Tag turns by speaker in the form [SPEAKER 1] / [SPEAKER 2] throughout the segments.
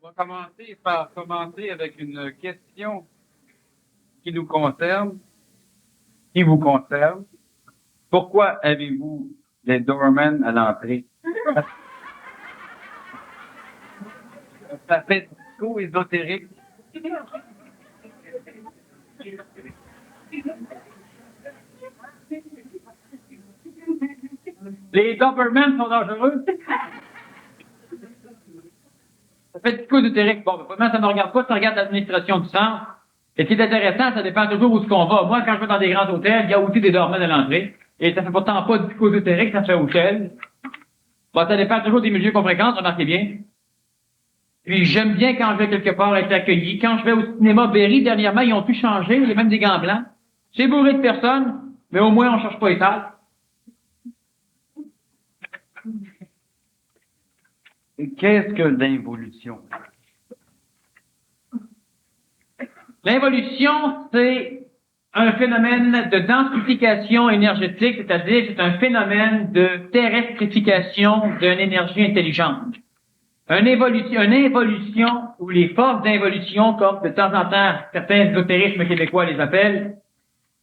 [SPEAKER 1] va commencer par commencer avec une question qui nous concerne, qui vous concerne. Pourquoi avez-vous des doormen à l'entrée? Ça fait discours ésotérique. Les Dobermans sont dangereux? Ça fait discours ésotérique. Bon, premièrement, ça ne regarde pas, ça regarde l'administration du centre. Et ce qui est intéressant, ça dépend toujours où ce qu'on va. Moi, quand je vais dans des grands hôtels, il y a aussi des Dobermans à l'entrée. Et ça fait pourtant pas discours ésotérique, ça fait hôtel. Bon, ça dépend toujours des milieux qu'on fréquente, remarquez bien. Puis j'aime bien quand je vais quelque part être accueilli. Quand je vais au cinéma Berry, dernièrement, ils ont pu changer, il y a même des gants blancs. C'est bourré de personnes, mais au moins on cherche pas les salles.
[SPEAKER 2] Qu'est-ce que l'involution?
[SPEAKER 3] L'involution, c'est un phénomène de densification énergétique, c'est-à-dire c'est un phénomène de terrestrification d'une énergie intelligente. Une évolution, ou les forces d'involution, comme de temps en temps certains ésotérismes québécois les appellent,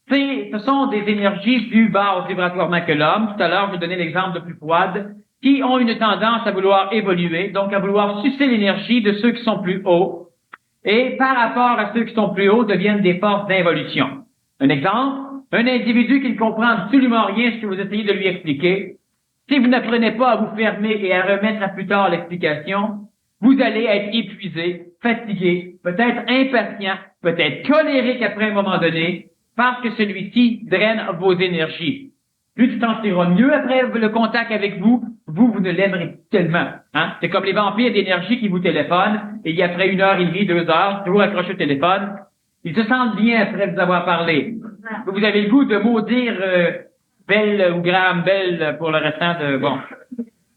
[SPEAKER 3] ce sont des énergies plus basses vibratoirement que l'homme. Tout à l'heure, je vais donner l'exemple de plus froide, qui ont une tendance à vouloir évoluer, donc à vouloir sucer l'énergie de ceux qui sont plus hauts, et par rapport à ceux qui sont plus hauts, deviennent des forces d'involution. Un exemple, un individu qui ne comprend absolument rien ce que vous essayez de lui expliquer, si vous n'apprenez pas à vous fermer et à remettre à plus tard l'explication, vous allez être épuisé, fatigué, peut-être impatient, peut-être colérique après un moment donné, parce que celui-ci draine vos énergies. Plus tu t'en tireras mieux après le contact avec vous, vous ne l'aimerez tellement. Hein? C'est comme les vampires d'énergie qui vous téléphonent, et après 1h30, 2 heures, toujours accroché au téléphone, ils se sentent bien après vous avoir parlé. Vous avez le goût de maudire Belle ou Graham Bell pour le restant de... Bon.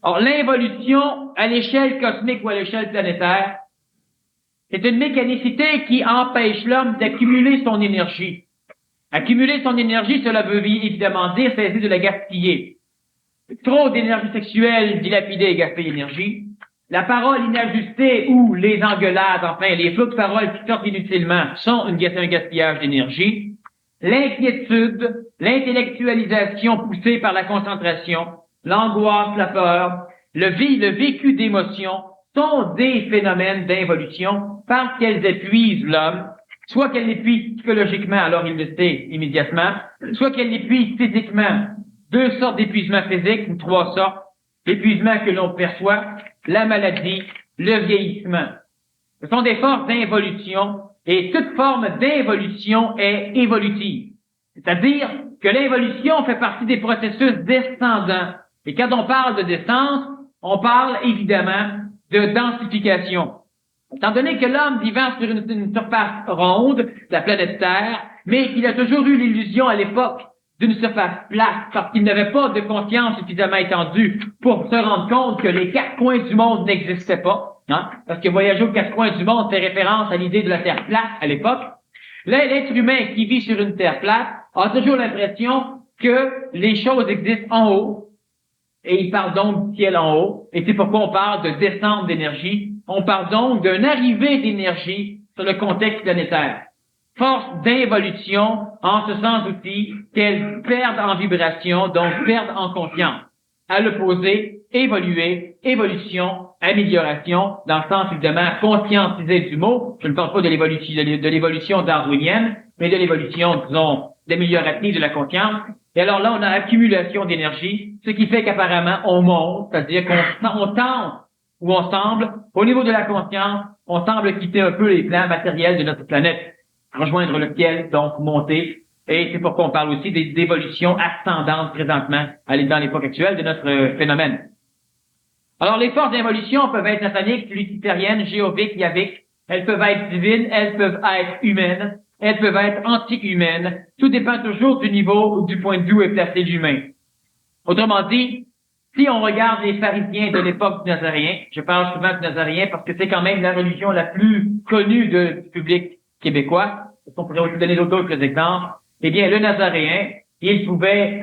[SPEAKER 3] Alors, l'involution, à l'échelle cosmique ou à l'échelle planétaire, c'est une mécanicité qui empêche l'homme d'accumuler son énergie. Accumuler son énergie, cela veut évidemment dire cesser de la gaspiller. Trop d'énergie sexuelle dilapidée et gaspille l'énergie. La parole inajustée ou les engueulades, enfin, les flots de paroles qui sortent inutilement sont un gaspillage d'énergie. L'inquiétude, l'intellectualisation poussée par la concentration, l'angoisse, la peur, le vécu d'émotions sont des phénomènes d'involution parce qu'elles épuisent l'homme, soit qu'elles l'épuisent psychologiquement, alors il le sait immédiatement, soit qu'elles l'épuisent physiquement. 2 sortes d'épuisement physique, ou 3 sortes. L'épuisement que l'on perçoit, la maladie, le vieillissement. Ce sont des forces d'involution, et toute forme d'involution est évolutive. C'est-à-dire que l'involution fait partie des processus descendants. Et quand on parle de descente, on parle évidemment de densification. Étant donné que l'homme vivant sur une surface ronde, la planète Terre, mais qu'il a toujours eu l'illusion à l'époque d'une surface plate, parce qu'il n'avait pas de conscience suffisamment étendue pour se rendre compte que les 4 coins du monde n'existaient pas, hein, parce que voyager aux 4 coins du monde fait référence à l'idée de la Terre plate à l'époque. Là, l'être humain qui vit sur une Terre plate a toujours l'impression que les choses existent en haut, et il parle donc du ciel en haut, et c'est pourquoi on parle de descente d'énergie. On parle donc d'une arrivée d'énergie sur le contexte planétaire. Force d'involution, en ce sens aussi qu'elles perdent en vibration, donc perdent en conscience. À l'opposé, évoluer, évolution, amélioration, dans le sens évidemment conscientisé du mot. Je ne parle pas de l'évolution darwinienne, mais de l'évolution, disons, améliorative de la conscience. Et alors là, on a accumulation d'énergie, ce qui fait qu'apparemment, on monte, c'est-à-dire qu'on tente, ou on semble, au niveau de la conscience, on semble quitter un peu les plans matériels de notre planète, rejoindre lequel, donc monter. Et c'est pourquoi on parle aussi d'évolution ascendante présentement, dans l'époque actuelle de notre phénomène. Alors, les forces d'involution peuvent être sataniques, lucifériennes, jéhoviques, yaviques. Elles peuvent être divines, elles peuvent être humaines, elles peuvent être anti-humaines. Tout dépend toujours du niveau ou du point de vue où est placé l'humain. Autrement dit, si on regarde les pharisiens de l'époque du Nazaréen, je parle souvent du Nazaréen parce que c'est quand même la religion la plus connue du public québécois. On pourrait aussi donner d'autres exemples. Eh bien, le Nazaréen, il pouvait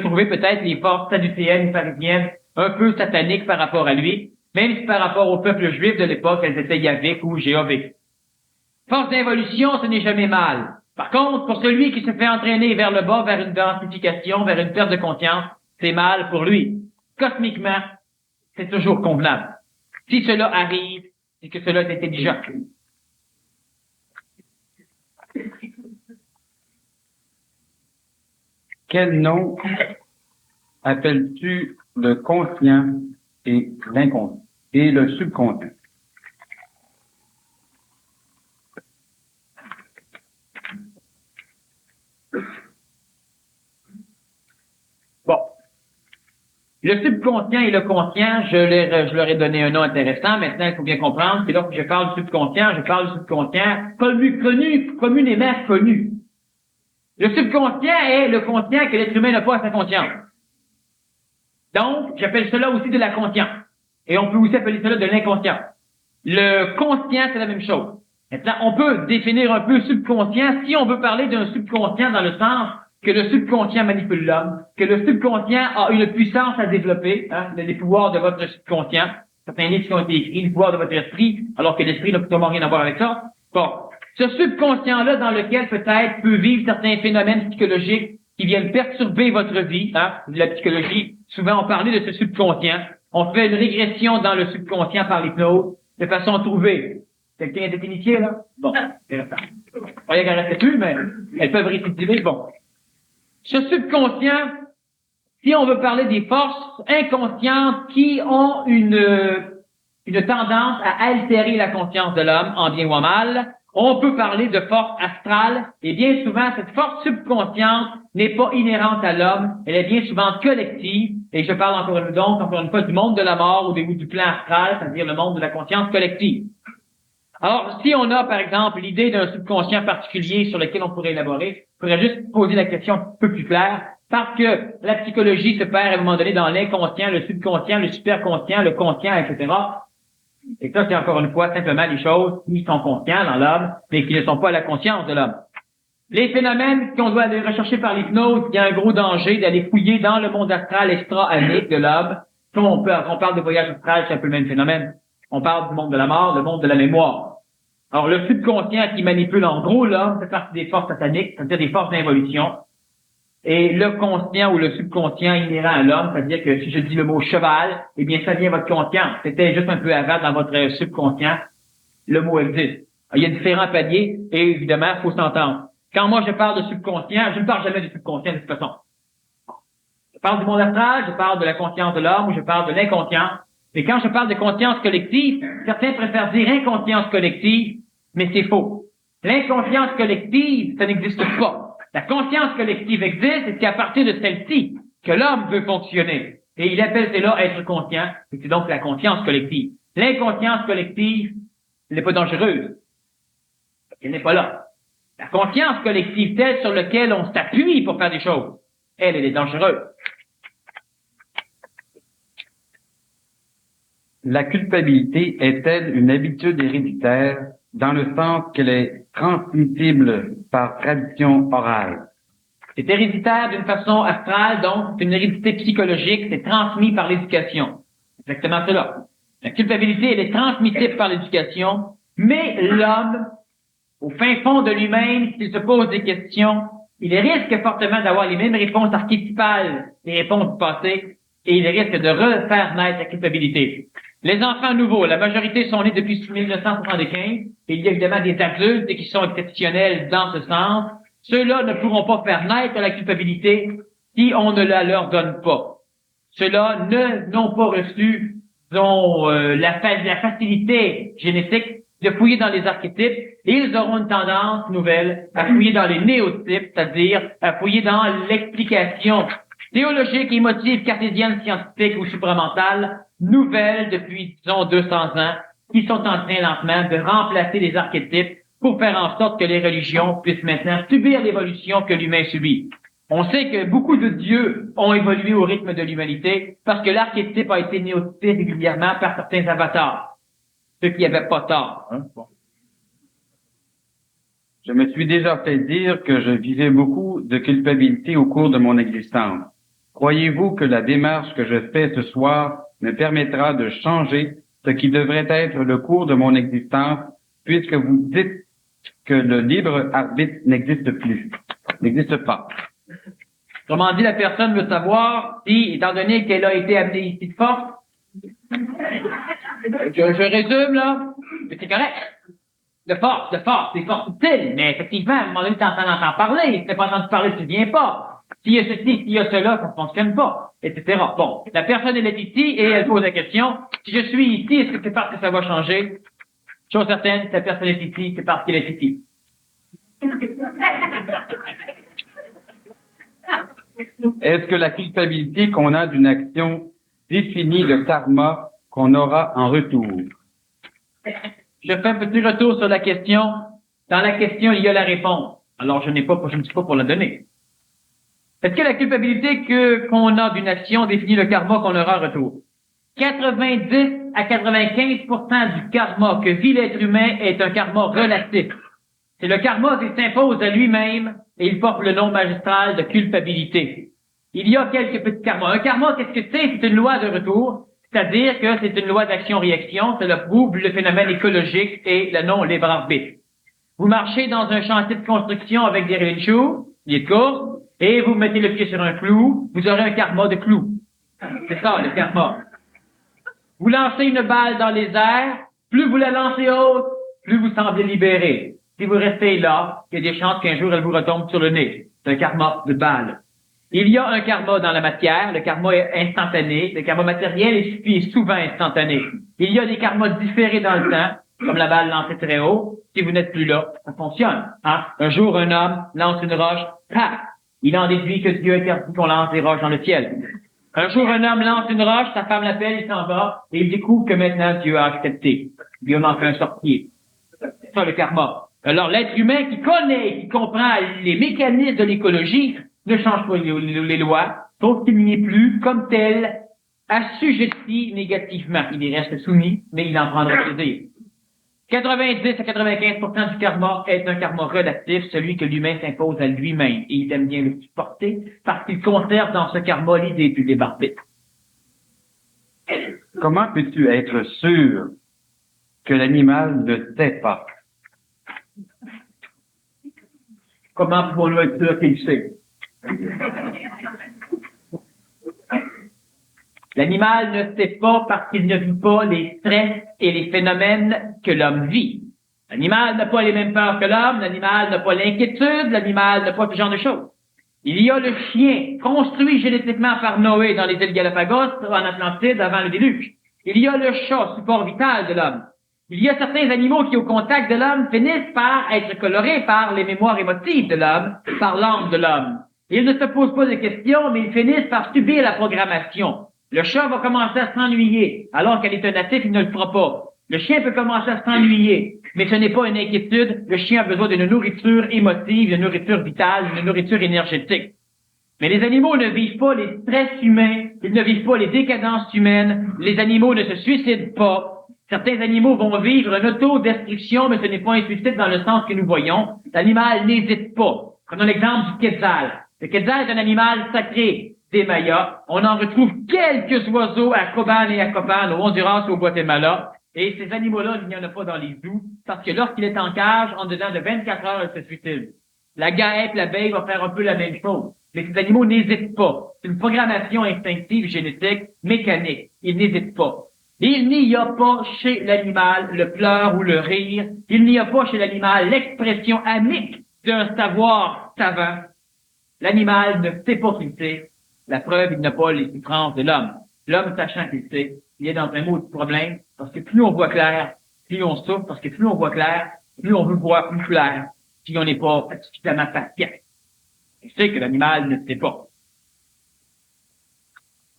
[SPEAKER 3] trouver peut-être les forces sadducéennes et pharisiennes un peu sataniques par rapport à lui. même si par rapport au peuple juif de l'époque, elles étaient Yahvé ou Jéhovah. Force d'involution, ce n'est jamais mal. Par contre, pour celui qui se fait entraîner vers le bas, vers une densification, vers une perte de conscience, c'est mal pour lui. Cosmiquement, c'est toujours convenable. Si cela arrive, c'est que cela est intelligent.
[SPEAKER 2] Quel nom appelles-tu le conscient et l'inconscient et le subconscient?
[SPEAKER 3] Bon. Le subconscient et le conscient, je leur ai donné un nom intéressant. Maintenant, il faut bien comprendre que lorsque je parle du subconscient, je parle du subconscient communément connu. Le subconscient est le conscient que l'être humain n'a pas à sa conscience. Donc, j'appelle cela aussi de la conscience. Et on peut aussi appeler cela de l'inconscient. Le conscient, c'est la même chose. Maintenant, on peut définir un peu subconscient si on veut parler d'un subconscient dans le sens que le subconscient manipule l'homme, que le subconscient a une puissance à développer, les pouvoirs de votre subconscient. Certains livres qui ont été écrits, les pouvoirs de votre esprit, alors que l'esprit n'a absolument rien à voir avec ça. Bon. Ce subconscient-là dans lequel peut-être peut vivre certains phénomènes psychologiques qui viennent perturber votre vie, de la psychologie. Souvent, on parlait de ce subconscient. On fait une régression dans le subconscient par l'hypnose, de façon à trouver. Quelqu'un est initié, là? Bon. Intéressant. Je croyais qu'elle restait plus, mais elles peuvent récidiver. Bon. Ce subconscient, si on veut parler des forces inconscientes qui ont une tendance à altérer la conscience de l'homme, en bien ou en mal, on peut parler de force astrale, et bien souvent, cette force subconsciente n'est pas inhérente à l'homme, elle est bien souvent collective, et je parle encore une fois du monde de la mort ou du plan astral, c'est-à-dire le monde de la conscience collective. Alors, si on a, par exemple, l'idée d'un subconscient particulier sur lequel on pourrait élaborer, il faudrait juste poser la question un peu plus claire, parce que la psychologie se perd à un moment donné dans l'inconscient, le subconscient, le superconscient, le conscient, etc. Et ça, c'est encore une fois simplement des choses qui sont conscientes dans l'homme, mais qui ne sont pas la conscience de l'homme. Les phénomènes qu'on doit aller rechercher par l'hypnose, il y a un gros danger d'aller fouiller dans le monde astral extra-anique de l'homme. Quand on parle de voyage astral, c'est un peu le même phénomène. On parle du monde de la mort, le monde de la mémoire. Alors, le subconscient qui manipule en gros l'homme, c'est partie des forces sataniques, c'est-à-dire des forces d'involution. Et le conscient ou le subconscient inhérent à l'homme, c'est-à-dire que si je dis le mot cheval, eh bien, ça vient de votre conscience. C'était juste un peu avant dans votre subconscient. Le mot existe. Il y a différents paliers et évidemment, il faut s'entendre. Quand moi je parle de subconscient, je ne parle jamais du subconscient de toute façon. Je parle du monde astral, je parle de la conscience de l'homme ou je parle de l'inconscient. Mais quand je parle de conscience collective, certains préfèrent dire inconscience collective, mais c'est faux. L'inconscience collective, ça n'existe pas. La conscience collective existe et c'est à partir de celle-ci que l'homme veut fonctionner. Et il appelle cela être conscient, et c'est donc la conscience collective. L'inconscience collective, elle n'est pas dangereuse. Elle n'est pas là. La conscience collective telle sur laquelle on s'appuie pour faire des choses, elle est dangereuse.
[SPEAKER 2] La culpabilité est-elle une habitude héréditaire dans le sens qu'elle est transmissible par tradition orale?
[SPEAKER 3] C'est héréditaire d'une façon astrale, donc c'est une hérédité psychologique, c'est transmis par l'éducation. Exactement cela. La culpabilité, elle est transmissible par l'éducation, mais l'homme, au fin fond de lui-même, s'il se pose des questions, il risque fortement d'avoir les mêmes réponses archétypales, les réponses du passé, et il risque de refaire naître la culpabilité. Les enfants nouveaux, la majorité sont nés depuis 1975, et il y a évidemment des adultes qui sont exceptionnels dans ce sens. Ceux-là ne pourront pas faire naître la culpabilité si on ne la leur donne pas. Ceux-là n'ont pas reçu, la facilité génétique de fouiller dans les archétypes, et ils auront une tendance nouvelle à fouiller dans les néotypes, c'est-à-dire à fouiller dans l'explication théologique, émotive, cartésienne, scientifique ou supramentale, nouvelle depuis, disons, 200 ans, qui sont en train lentement de remplacer les archétypes pour faire en sorte que les religions puissent maintenant subir l'évolution que l'humain subit. On sait que beaucoup de dieux ont évolué au rythme de l'humanité parce que l'archétype a été néotypé régulièrement par certains avatars. Ceux qui n'avaient pas tort. Bon.
[SPEAKER 2] Je me suis déjà fait dire que je vivais beaucoup de culpabilité au cours de mon existence. Croyez-vous que la démarche que je fais ce soir me permettra de changer ce qui devrait être le cours de mon existence, puisque vous dites que le libre arbitre n'existe plus, n'existe pas.
[SPEAKER 3] Autrement dit, la personne veut savoir si, étant donné qu'elle a été amenée ici de force, je résume, là, mais c'est correct. De force, c'est fort utile, mais effectivement, à un moment donné, tu entends parler, si tu n'as pas entendu parler, tu ne viens pas. S'il y a ceci, s'il y a cela, ça ne fonctionne pas, etc. Bon, la personne, elle est ici et elle pose la question, si je suis ici, est-ce que c'est parce que ça va changer? Chose certaine, si la personne est ici, c'est parce qu'elle est ici.
[SPEAKER 2] Est-ce que la culpabilité qu'on a d'une action définit le karma qu'on aura en retour?
[SPEAKER 3] Je fais un petit retour sur la question. Dans la question, il y a la réponse. Alors, je ne suis pas pour la donner. Est-ce que la culpabilité qu'on a d'une action définit le karma qu'on aura en retour? 90 à 95% du karma que vit l'être humain est un karma relatif. C'est le karma qui s'impose à lui-même et il porte le nom magistral de culpabilité. Il y a quelques petits karmas. Un karma, qu'est-ce que c'est? C'est une loi de retour. C'est-à-dire que c'est une loi d'action-réaction, ça prouve le phénomène écologique et le non-libre arbitre. Vous marchez dans un chantier de construction avec des rinchous, des courses, et vous mettez le pied sur un clou, vous aurez un karma de clou. C'est ça, le karma. Vous lancez une balle dans les airs, plus vous la lancez haute, plus vous semblez libéré. Si vous restez là, il y a des chances qu'un jour elle vous retombe sur le nez. C'est un karma de balle. Il y a un karma dans la matière, le karma est instantané, le karma matériel est souvent instantané. Il y a des karmas différés dans le temps, comme la balle lancée très haut. Si vous n'êtes plus là, ça fonctionne. Hein? Un jour, un homme lance une roche, paf! Il en déduit que Dieu interdit qu'on lance des roches dans le ciel. Un jour, un homme lance une roche, sa femme l'appelle, il s'en va, et il découvre que maintenant Dieu a accepté. Dieu en fait un sorcier. C'est ça le karma. Alors, l'être humain qui connaît, qui comprend les mécanismes de l'écologie, ne change pas les lois, sauf qu'il n'y est plus, comme tel, assujetti négativement. Il y reste soumis, mais il en prendra plaisir. 90 à 95% du karma est un karma relatif, celui que l'humain s'impose à lui-même, et il aime bien le supporter, parce qu'il conserve dans ce karma l'idée du libre arbitre.
[SPEAKER 2] Comment peux-tu être sûr que l'animal ne sait pas?
[SPEAKER 3] Comment pouvons-nous être sûrs qu'il sait? L'animal ne sait pas parce qu'il ne vit pas les stress et les phénomènes que l'homme vit. L'animal n'a pas les mêmes peurs que l'homme, l'animal n'a pas l'inquiétude, l'animal n'a pas ce genre de choses. Il y a le chien, construit génétiquement par Noé dans les îles Galapagos, en Atlantide, avant le déluge. Il y a le chat, support vital de l'homme. Il y a certains animaux qui, au contact de l'homme, finissent par être colorés par les mémoires émotives de l'homme, par l'âme de l'homme. Ils ne se posent pas de questions, mais ils finissent par subir la programmation. Le chat va commencer à s'ennuyer, alors qu'elle est un natif, il ne le fera pas. Le chien peut commencer à s'ennuyer, mais ce n'est pas une inquiétude. Le chien a besoin d'une nourriture émotive, d'une nourriture vitale, d'une nourriture énergétique. Mais les animaux ne vivent pas les stress humains, ils ne vivent pas les décadences humaines, les animaux ne se suicident pas. Certains animaux vont vivre une autodestruction, mais ce n'est pas un suicide dans le sens que nous voyons. L'animal n'hésite pas. Prenons l'exemple du quetzal. Le quetzal est un animal sacré des Mayas. On en retrouve quelques oiseaux à Coban et à Copan, au Honduras ou au Guatemala. Et ces animaux-là, il n'y en a pas dans les zoos, parce que lorsqu'il est en cage, en dedans de 24 heures, il se suicide. La guêpe, l'abeille va faire un peu la même chose. Mais ces animaux n'hésitent pas. C'est une programmation instinctive, génétique, mécanique. Ils n'hésitent pas. Il n'y a pas chez l'animal le pleur ou le rire. Il n'y a pas chez l'animal l'expression amique d'un savoir savant. L'animal ne sait pas qu'il sait. La preuve, il n'a pas les souffrances de l'homme. L'homme, sachant qu'il sait, il est dans un mot de problème, parce que plus on voit clair, plus on souffre, parce que plus on voit clair, plus on veut voir plus clair, puis on n'est pas suffisamment patient. Il sait que l'animal ne sait pas.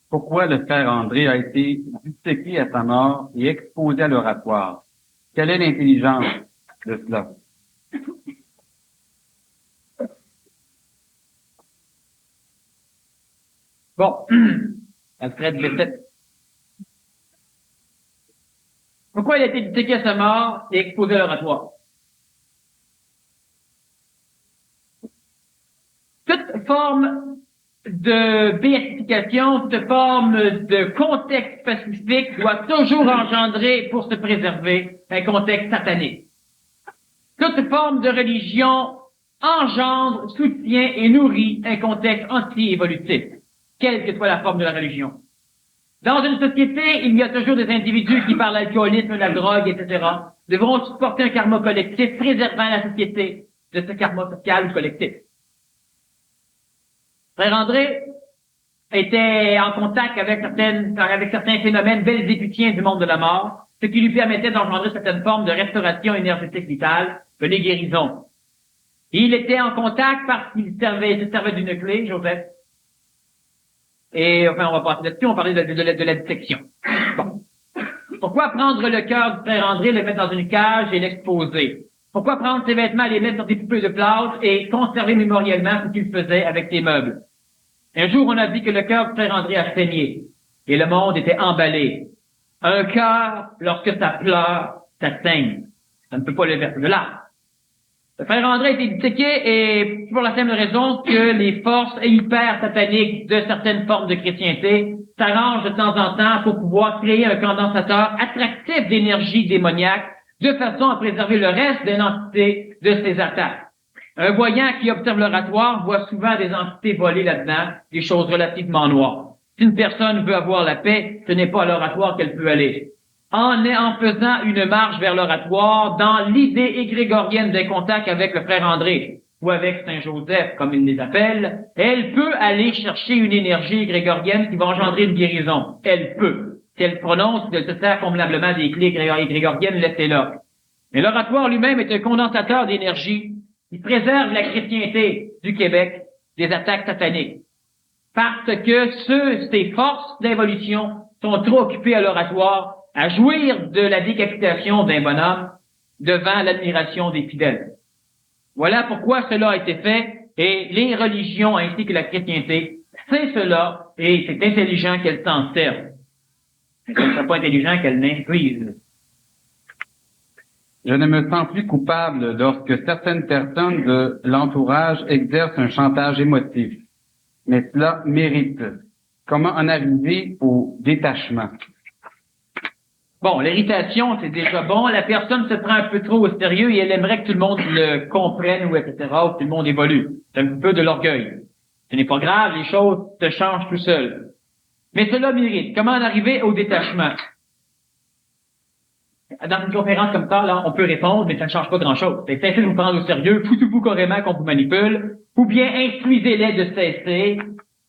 [SPEAKER 2] Pourquoi le frère André a été disséqué à sa mort et exposé à l'oratoire? Quelle est l'intelligence de cela?
[SPEAKER 3] Bon, Alfred Blessett. Pourquoi il a été disséqué à sa mort et exposé à l'oratoire? Toute forme de béatification, cette forme de contexte spécifique doit toujours engendrer, pour se préserver, un contexte satanique. Toute forme de religion engendre, soutient et nourrit un contexte anti-évolutif, quelle que soit la forme de la religion. Dans une société, il y a toujours des individus qui, par l'alcoolisme, la drogue, etc., devront supporter un karma collectif préservant la société de ce karma social ou collectif. Frère André était en contact avec certains phénomènes belzébutiens du monde de la mort, ce qui lui permettait d'engendrer certaines formes de restauration énergétique vitale, les guérisons. Il était en contact parce qu'il se servait d'une clé, Joseph. Et enfin, on va passer là-dessus, on parlait de la dissection. Bon. Pourquoi prendre le cœur du frère André, le mettre dans une cage et l'exposer? Pourquoi prendre ses vêtements, les mettre sur des poupées de plâtre et conserver mémoriellement ce qu'il faisait avec ses meubles? Un jour, on a dit que le cœur du frère André a saigné et le monde était emballé. Un cœur, lorsque ça pleure, ça saigne. Ça ne peut pas le verser de là. Le frère André a été disséqué et pour la simple raison que les forces hyper sataniques de certaines formes de chrétienté s'arrangent de temps en temps pour pouvoir créer un condensateur attractif d'énergie démoniaque de façon à préserver le reste de l'entité de ces attaques. Un voyant qui observe l'oratoire voit souvent des entités volées là-dedans, des choses relativement noires. Si une personne veut avoir la paix, ce n'est pas à l'oratoire qu'elle peut aller. En faisant une marche vers l'oratoire, dans l'idée égrégorienne d'un contact avec le frère André, ou avec Saint Joseph, comme il les appelle, elle peut aller chercher une énergie égrégorienne qui va engendrer une guérison. Elle peut. Si elle prononce, si elle se sert convenablement des clés égrégoriennes, laissez-la. Mais l'oratoire lui-même est un condensateur d'énergie qui préserve la chrétienté du Québec des attaques sataniques. Parce que ces forces d'évolution sont trop occupées à l'oratoire à jouir de la décapitation d'un bonhomme devant l'admiration des fidèles. Voilà pourquoi cela a été fait, et les religions ainsi que la chrétienté, c'est cela, et c'est intelligent qu'elles s'en servent. Ce ne serait pas intelligent qu'elles n'instruisent.
[SPEAKER 2] Je ne me sens plus coupable lorsque certaines personnes de l'entourage exercent un chantage émotif. Mais cela mérite. Comment en arriver au détachement?
[SPEAKER 3] Bon, l'irritation, c'est déjà bon. La personne se prend un peu trop au sérieux et elle aimerait que tout le monde le comprenne ou etc., ou que tout le monde évolue. C'est un peu de l'orgueil. Ce n'est pas grave, les choses se changent tout seules. Mais cela mérite. Comment en arriver au détachement? Dans une conférence comme ça, là, on peut répondre, mais ça ne change pas grand-chose. C'est cessez de vous prendre au sérieux, foutez-vous carrément qu'on vous manipule, ou bien instruisez-les de cesser,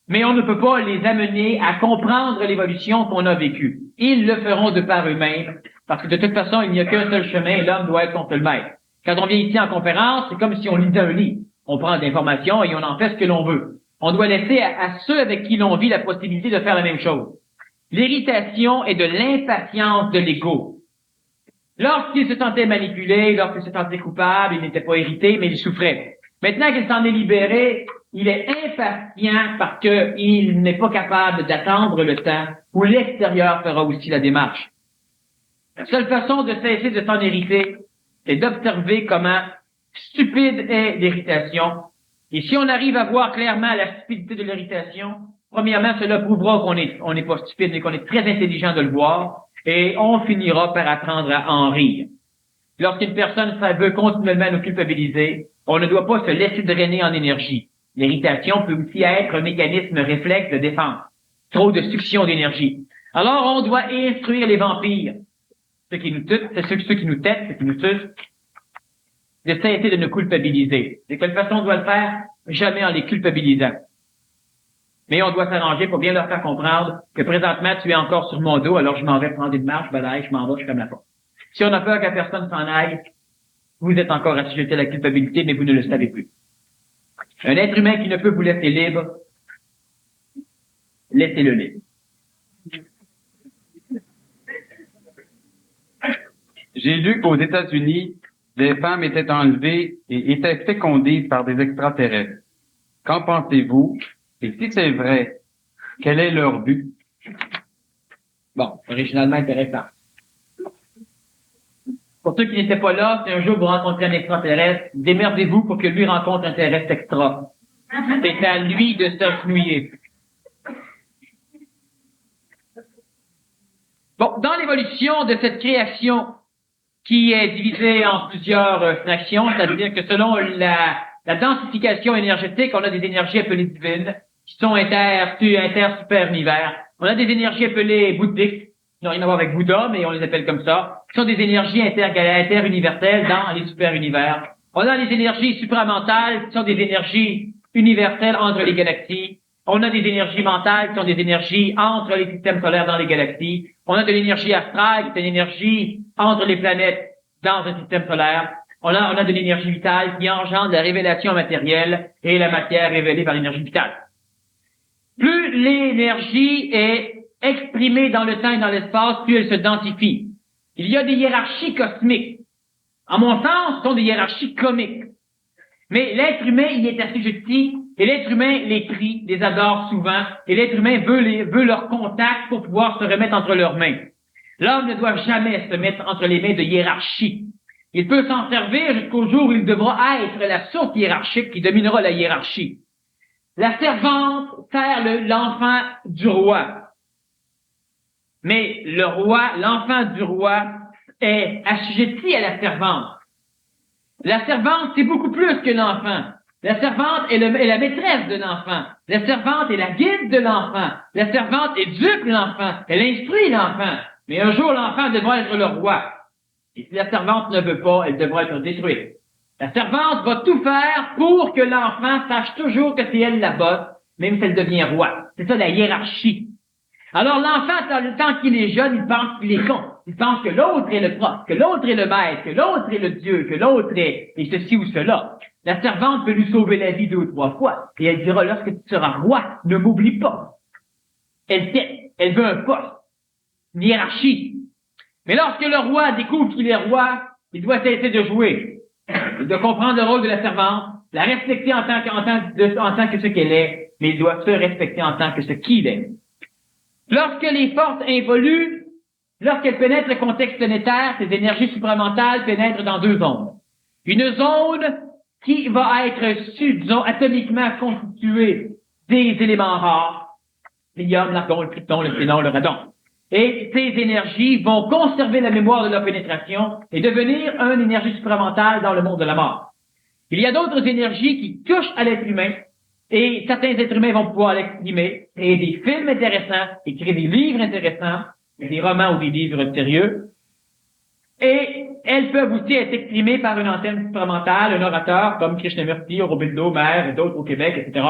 [SPEAKER 3] mais on ne peut pas les amener à comprendre l'évolution qu'on a vécue. Ils le feront de par eux-mêmes, parce que de toute façon, il n'y a qu'un seul chemin et l'homme doit être son seul maître. Quand on vient ici en conférence, c'est comme si on lisait un livre. On prend des informations et on en fait ce que l'on veut. On doit laisser à ceux avec qui l'on vit la possibilité de faire la même chose. L'irritation est de l'impatience de l'ego. Lorsqu'il se sentait manipulé, lorsqu'il se sentait coupable, il n'était pas irrité, mais il souffrait. Maintenant qu'il s'en est libéré, il est impatient parce qu'il n'est pas capable d'attendre le temps où l'extérieur fera aussi la démarche. La seule façon de cesser de s'en irriter, c'est d'observer comment stupide est l'irritation. Et si on arrive à voir clairement la stupidité de l'irritation, premièrement, cela prouvera qu'on n'est pas stupide, mais qu'on est très intelligent de le voir, et on finira par apprendre à en rire. Lorsqu'une personne veut continuellement nous culpabiliser, on ne doit pas se laisser drainer en énergie. L'irritation peut aussi être un mécanisme réflexe de défense. Trop de succion d'énergie. Alors, on doit instruire les vampires. Ceux qui nous tuent, c'est ceux qui nous têtent, ceux qui nous tuent, de cesser de nous culpabiliser. De quelle façon on doit le faire? Jamais en les culpabilisant. Mais on doit s'arranger pour bien leur faire comprendre que présentement, tu es encore sur mon dos, alors je m'en vais prendre une marche, balaye, je m'en vais, je ferme la porte. Si on a peur que personne s'en aille, vous êtes encore assujetti à la culpabilité, mais vous ne le savez plus. Un être humain qui ne peut vous laisser libre, laissez-le libre.
[SPEAKER 2] J'ai lu qu'aux États-Unis, des femmes étaient enlevées et étaient fécondées par des extraterrestres. Qu'en pensez-vous? Et si c'est vrai, quel est leur but?
[SPEAKER 3] Bon, originalement intéressant. Pour ceux qui n'étaient pas là, si un jour vous rencontrez un extraterrestre, démerdez-vous pour que lui rencontre un terrestre extra. C'est à lui de s'agenouiller. Bon, dans l'évolution de cette création qui est divisée en plusieurs fractions, c'est-à-dire que selon la densification énergétique, on a des énergies appelées divines, qui sont inter-super-univers. On a des énergies appelées bouddhiques, qui n'ont rien à voir avec Bouddha, mais on les appelle comme ça, qui sont des énergies interuniverselles dans les super-univers. On a les énergies supramentales, qui sont des énergies universelles entre les galaxies. On a des énergies mentales, qui sont des énergies entre les systèmes solaires dans les galaxies. On a de l'énergie astrale, qui est une énergie entre les planètes dans un système solaire. On a de l'énergie vitale qui engendre la révélation matérielle et la matière révélée par l'énergie vitale. Plus l'énergie est exprimée dans le temps et dans l'espace, plus elle se densifie. Il y a des hiérarchies cosmiques. À mon sens, ce sont des hiérarchies comiques. Mais l'être humain y est assujetti, et l'être humain les prie, les adore souvent, et l'être humain veut leur contact pour pouvoir se remettre entre leurs mains. L'homme ne doit jamais se mettre entre les mains de hiérarchie. Il peut s'en servir jusqu'au jour où il devra être la source hiérarchique qui dominera la hiérarchie. La servante sert l'enfant du roi. Mais le roi, l'enfant du roi, est assujetti à la servante. La servante, c'est beaucoup plus que l'enfant. La servante est la maîtresse de l'enfant. La servante est la guide de l'enfant. La servante éduque l'enfant. Elle instruit l'enfant. Mais un jour, l'enfant devra être le roi. Et si la servante ne veut pas, elle devra être détruite. La servante va tout faire pour que l'enfant sache toujours que c'est elle la bosse, même si elle devient roi. C'est ça la hiérarchie. Alors l'enfant, tant qu'il est jeune, il pense qu'il est con. Il pense que l'autre est le prof, que l'autre est le maître, que l'autre est le Dieu, que l'autre est ceci ou cela. La servante peut lui sauver la vie 2 ou 3 fois. Et elle dira, lorsque tu seras roi, ne m'oublie pas. Elle t'aide. Elle veut un poste. Une hiérarchie. Mais lorsque le roi découvre qu'il est roi, il doit cesser de jouer. Il doit comprendre le rôle de la servante, la respecter en tant que ce qu'elle est, mais il doit se respecter en tant que ce qu'il est. Lorsque les forces évoluent, lorsqu'elles pénètrent le contexte planétaire, ces énergies supramentales pénètrent dans 2 zones. Une zone qui va être, disons, atomiquement constituée des éléments rares, l'hélium, l'argon, le krypton, le xénon, le radon. Et ces énergies vont conserver la mémoire de leur pénétration et devenir une énergie supramentale dans le monde de la mort. Il y a d'autres énergies qui touchent à l'être humain, et certains êtres humains vont pouvoir l'exprimer, créer des films intéressants, écrire des livres intéressants, des romans ou des livres sérieux. Et elles peuvent aussi être exprimées par une antenne supramentale, un orateur comme Krishnamurti, Aurobindo, Maire et d'autres au Québec, etc.,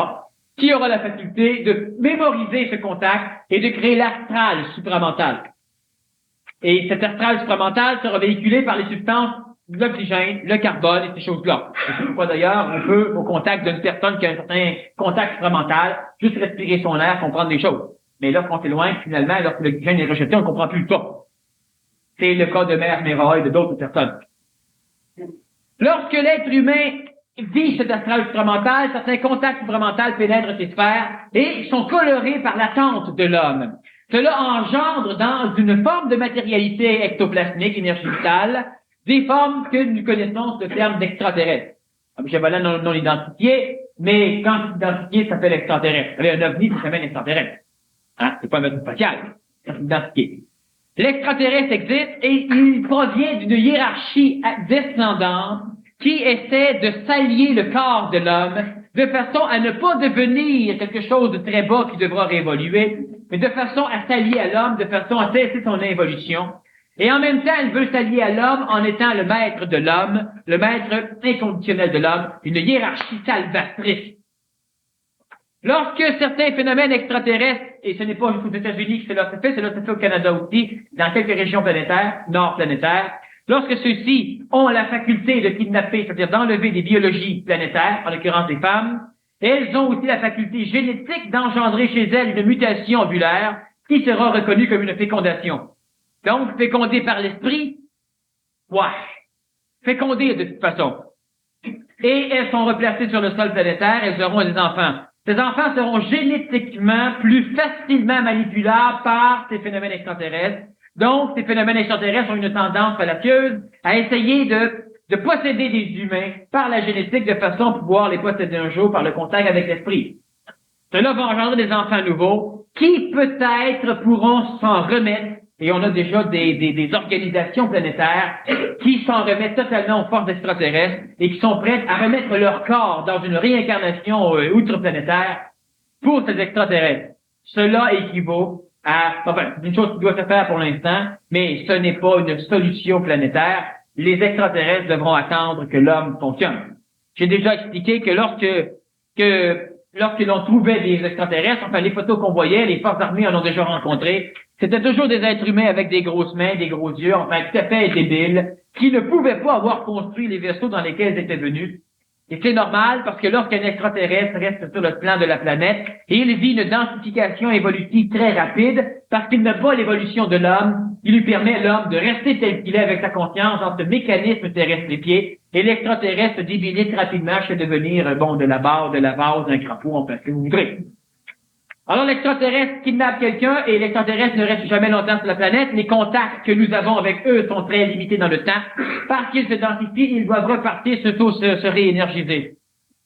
[SPEAKER 3] qui aura la faculté de mémoriser ce contact et de créer l'astral supramental. Et cet astral supramental sera véhiculé par les substances l'oxygène, le carbone et ces choses-là. C'est pourquoi d'ailleurs, on peut, au contact d'une personne qui a un certain contact supramental, juste respirer son air, comprendre des choses. Mais lorsqu'on s'éloigne, finalement, lorsque l'oxygène est rejeté, on ne comprend plus le pas. C'est le cas de Mère Méra et de d'autres personnes. Lorsque l'être humain vit cet astral supramental, certains contacts supramentaux pénètrent ces sphères et sont colorés par l'attente de l'homme. Cela engendre dans une forme de matérialité ectoplasmique, énergie vitale, des formes que nous connaissons sous le terme d'extraterrestres. Voilà non identifié, mais quand c'est identifié, ça s'appelle extraterrestre. Vous savez, un ovni, ça s'appelle extraterrestre. Hein? C'est pas un vaisseau spatial. C'est identifié. L'extraterrestre existe et il provient d'une hiérarchie descendante qui essaie de s'allier le corps de l'homme de façon à ne pas devenir quelque chose de très bas qui devra réévoluer, mais de façon à s'allier à l'homme, de façon à cesser son évolution. Et en même temps, elle veut s'allier à l'homme en étant le maître de l'homme, le maître inconditionnel de l'homme, une hiérarchie salvatrice. Lorsque certains phénomènes extraterrestres, et ce n'est pas juste aux États-Unis que cela se fait au Canada aussi, dans quelques régions planétaires, nord planétaires, lorsque ceux-ci ont la faculté de kidnapper, c'est-à-dire d'enlever des biologies planétaires, en l'occurrence des femmes, elles ont aussi la faculté génétique d'engendrer chez elles une mutation ovulaire qui sera reconnue comme une fécondation. Donc, fécondée par l'esprit, fécondée de toute façon. Et elles sont replacées sur le sol planétaire, elles auront des enfants. Ces enfants seront génétiquement plus facilement manipulables par ces phénomènes extraterrestres. Donc, ces phénomènes extraterrestres ont une tendance fallacieuse à essayer de de posséder des humains par la génétique de façon à pouvoir les posséder un jour par le contact avec l'esprit. Cela va engendrer des enfants nouveaux qui peut-être pourront s'en remettre, et on a déjà des organisations planétaires qui s'en remettent totalement aux forces extraterrestres et qui sont prêtes à remettre leur corps dans une réincarnation outre-planétaire pour ces extraterrestres. Cela équivaut à, enfin, une chose qui doit se faire pour l'instant, mais ce n'est pas une solution planétaire. Les extraterrestres devront attendre que l'homme fonctionne. J'ai déjà expliqué que lorsque l'on trouvait des extraterrestres, enfin les photos qu'on voyait, les forces armées en ont déjà rencontré, c'était toujours des êtres humains avec des grosses mains, des gros yeux, enfin tout à fait débiles, qui ne pouvaient pas avoir construit les vaisseaux dans lesquels ils étaient venus. Et c'est normal parce que lorsqu'un extraterrestre reste sur le plan de la planète, il vit une densification évolutive très rapide parce qu'il n'a pas l'évolution de l'homme, il lui permet à l'homme de rester tel qu'il est avec sa conscience dans ce mécanisme terrestre-pied, et l'extraterrestre se débilite rapidement jusqu'à devenir, de la base, d'un crapaud, enfin, ce que vous voudrez. Alors l'extraterrestre kidnappe quelqu'un et l'extraterrestre ne reste jamais longtemps sur la planète. Les contacts que nous avons avec eux sont très limités dans le temps. Parce qu'ils se densifient, ils doivent repartir, se réénergiser.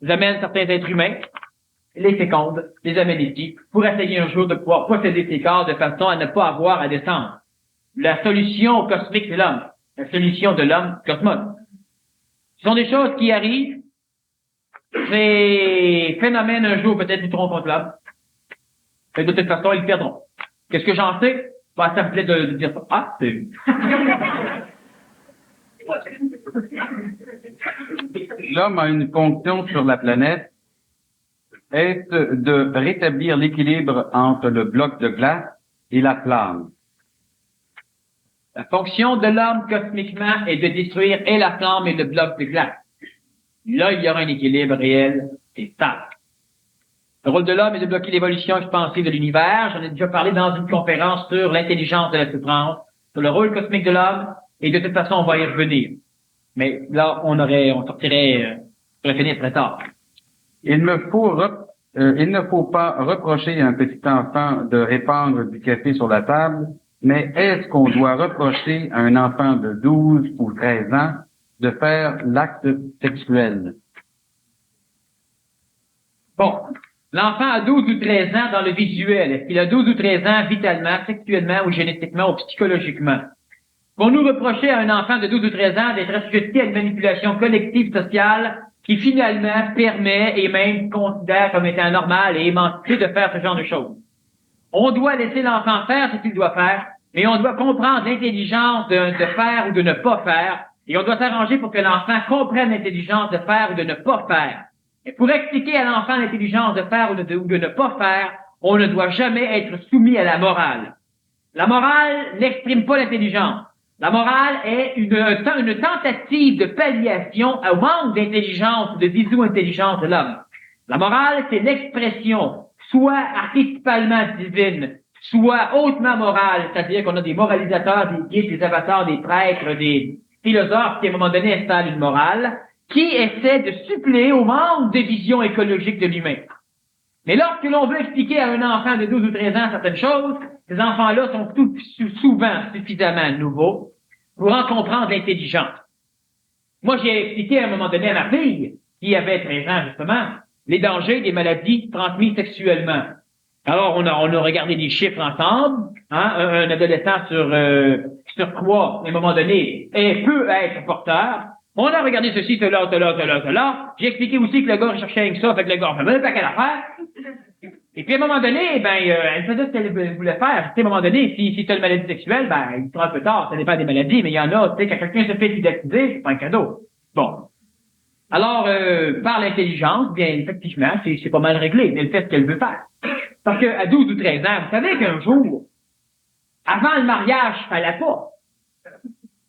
[SPEAKER 3] Ils amènent certains êtres humains, les fécondent, les amènent ici, pour essayer un jour de pouvoir posséder ces corps de façon à ne pas avoir à descendre. La solution cosmique de l'homme. La solution de l'homme cosmos. Ce sont des choses qui arrivent. Ces phénomènes un jour peut-être lutteront contre l'homme. Mais de toute façon, ils perdront. Qu'est-ce que j'en sais? Ça me plaît de dire ça. Ah, c'est...
[SPEAKER 2] L'homme a une fonction sur la planète, est de rétablir l'équilibre entre le bloc de glace et la flamme.
[SPEAKER 3] La fonction de l'homme cosmiquement est de détruire et la flamme et le bloc de glace. Là, il y aura un équilibre réel et stable. Le rôle de l'homme est de bloquer l'évolution expansive de l'univers. J'en ai déjà parlé dans une conférence sur l'intelligence de la souffrance, sur le rôle cosmique de l'homme, et de toute façon, on va y revenir. Mais là, on sortirait, pour finir très tard.
[SPEAKER 2] Il ne faut pas reprocher à un petit enfant de répandre du café sur la table, mais est-ce qu'on doit reprocher à un enfant de 12 ou 13 ans de faire l'acte sexuel?
[SPEAKER 3] Bon. L'enfant a 12 ou 13 ans dans le visuel. Est-ce qu'il a 12 ou 13 ans vitalement, sexuellement ou génétiquement ou psychologiquement? Pour nous reprocher à un enfant de 12 ou 13 ans d'être assujetti à une manipulation collective sociale qui finalement permet et même considère comme étant normal et émancipé de faire ce genre de choses. On doit laisser l'enfant faire ce qu'il doit faire, mais on doit comprendre l'intelligence de faire ou de ne pas faire, et on doit s'arranger pour que l'enfant comprenne l'intelligence de faire ou de ne pas faire. Et pour expliquer à l'enfant l'intelligence de faire ou de ne pas faire, on ne doit jamais être soumis à la morale. La morale n'exprime pas l'intelligence. La morale est une tentative de palliation au manque d'intelligence ou de visu-intelligence de l'homme. La morale, c'est l'expression, soit archétypalement divine, soit hautement morale, c'est-à-dire qu'on a des moralisateurs, des guides, des avatars, des prêtres, des philosophes qui à un moment donné installent une morale, qui essaie de suppléer au manque de vision écologique de l'humain. Mais lorsque l'on veut expliquer à un enfant de 12 ou 13 ans certaines choses, ces enfants-là sont souvent suffisamment nouveaux pour en comprendre l'intelligence. Moi, j'ai expliqué à un moment donné à ma fille, qui avait 13 ans justement, les dangers des maladies transmises sexuellement. Alors, on a regardé des chiffres ensemble, un adolescent sur 3, à un moment donné, peut être porteur. On a regardé ceci, cela. J'ai expliqué aussi que le gars cherchait avec ça, fait que le gars fait même pas qu'elle affaire. Et puis à un moment donné, elle faisait ce qu'elle voulait faire. À un moment donné, si tu as une maladie sexuelle, il sera un peu tard, ça dépend des maladies, mais il y en a, tu sais, quand quelqu'un se fait fidéliser, c'est pas un cadeau. Bon. Alors, par l'intelligence, bien, effectivement, c'est pas mal réglé, mais elle fait ce qu'elle veut faire. Parce que à 12 ou 13 ans, vous savez qu'un jour, avant le mariage, fallait pas.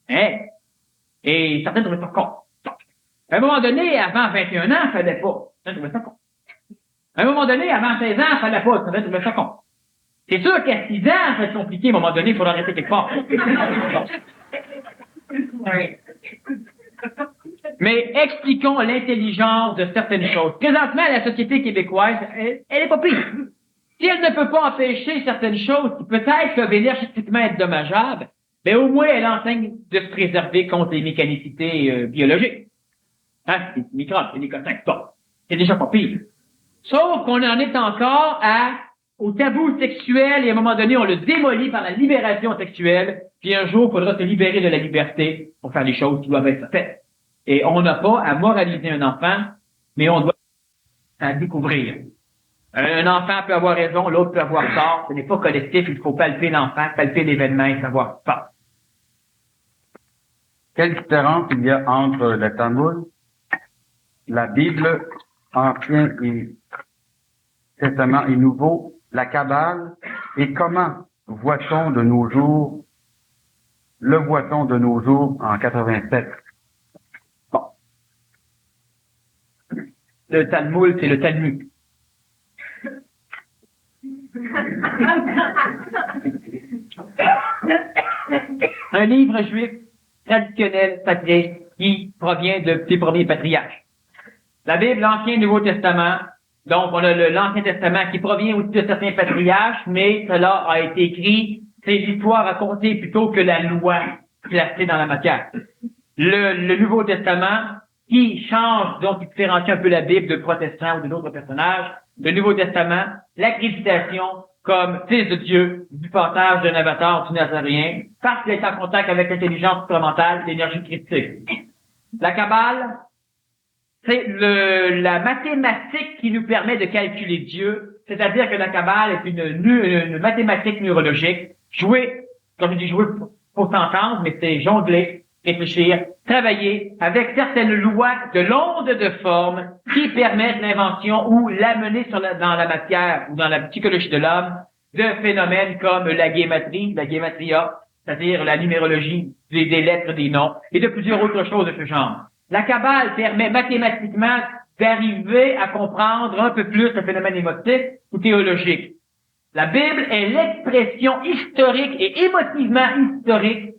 [SPEAKER 3] Hein? Et certains trouvaient ça con. À un moment donné, avant 21 ans, fallait pas. Certains trouvaient ça con. À un moment donné, avant 16 ans, fallait pas. Certains trouvaient ça con. C'est sûr qu'à 6 ans, ça va être compliqué. À un moment donné, il faudra arrêter quelque part. Mais expliquons l'intelligence de certaines choses. Présentement, la société québécoise, elle est pas pire. Si elle ne peut pas empêcher certaines choses qui peut-être peuvent énergétiquement être dommageables, Mais au moins, elle enseigne de se préserver contre les mécanicités biologiques. Hein? Les microbes, les nicotins, bon. C'est déjà pas pire. Sauf qu'on en est encore au tabou sexuel et à un moment donné, on le démolit par la libération sexuelle. Puis un jour, il faudra se libérer de la liberté pour faire les choses qui doivent être faites. Et on n'a pas à moraliser un enfant, mais on doit à découvrir. Un enfant peut avoir raison, l'autre peut avoir tort. Ce n'est pas collectif, il faut palper l'enfant, palper l'événement et savoir pas.
[SPEAKER 2] Quelle différence il y a entre le Talmud, la Bible, Ancien Testament et Nouveau, la Kabbale, et comment voit-on de nos jours, le voit-on de nos jours en 87?
[SPEAKER 3] Bon. Le Talmud, c'est le Talmud. Un livre juif traditionnel, sacré, qui provient des premiers patriarches. La Bible, l'Ancien et Nouveau Testament. Donc, on a l'Ancien Testament qui provient aussi de certains patriarches, mais cela a été écrit, c'est l'histoire racontée plutôt que la loi classée dans la matière. Le Nouveau Testament, qui change, donc qui différencie un peu la Bible de protestants ou de d'autres personnages. Le Nouveau Testament, l'accréditation comme fils de Dieu du passage d'un avatar du Nazaréen, parce qu'il est en contact avec l'intelligence supplémentaire, l'énergie critique. La Kabbale, c'est la mathématique qui nous permet de calculer Dieu, c'est-à-dire que la Kabbale est une mathématique neurologique, jouer, comme je dis jouer, faut s'entendre, mais c'est jongler, réfléchir, travailler avec certaines lois de l'onde de forme qui permettent l'invention ou l'amener dans la matière ou dans la psychologie de l'homme de phénomènes comme la gématria, c'est-à-dire la numérologie des lettres, des noms, et de plusieurs autres choses de ce genre. La Kabbale permet mathématiquement d'arriver à comprendre un peu plus le phénomène émotif ou théologique. La Bible est l'expression historique et émotivement historique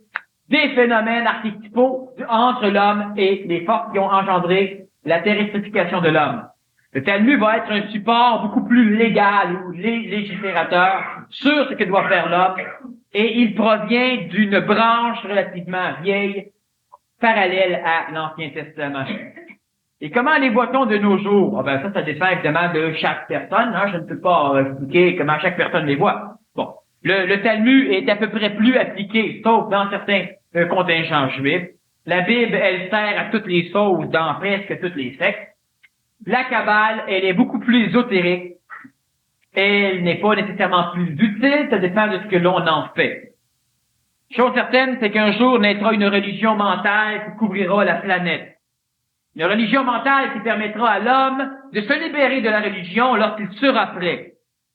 [SPEAKER 3] des phénomènes archétypaux entre l'homme et les forces qui ont engendré la terrestrification de l'homme. Le Talmud va être un support beaucoup plus légal ou légiférateur sur ce que doit faire l'homme, et il provient d'une branche relativement vieille, parallèle à l'Ancien Testament. Et comment les voit-on de nos jours? Ça dépend évidemment de chaque personne. Hein? Je ne peux pas expliquer comment chaque personne les voit. Bon. Le Talmud est à peu près plus appliqué, sauf dans certains contingents juifs. La Bible, elle sert à toutes les sauces dans presque toutes les sectes. La Kabbale, elle est beaucoup plus ésotérique. Elle n'est pas nécessairement plus utile, ça dépend de ce que l'on en fait. Chose certaine, c'est qu'un jour naîtra une religion mentale qui couvrira la planète. Une religion mentale qui permettra à l'homme de se libérer de la religion lorsqu'il sera prêt.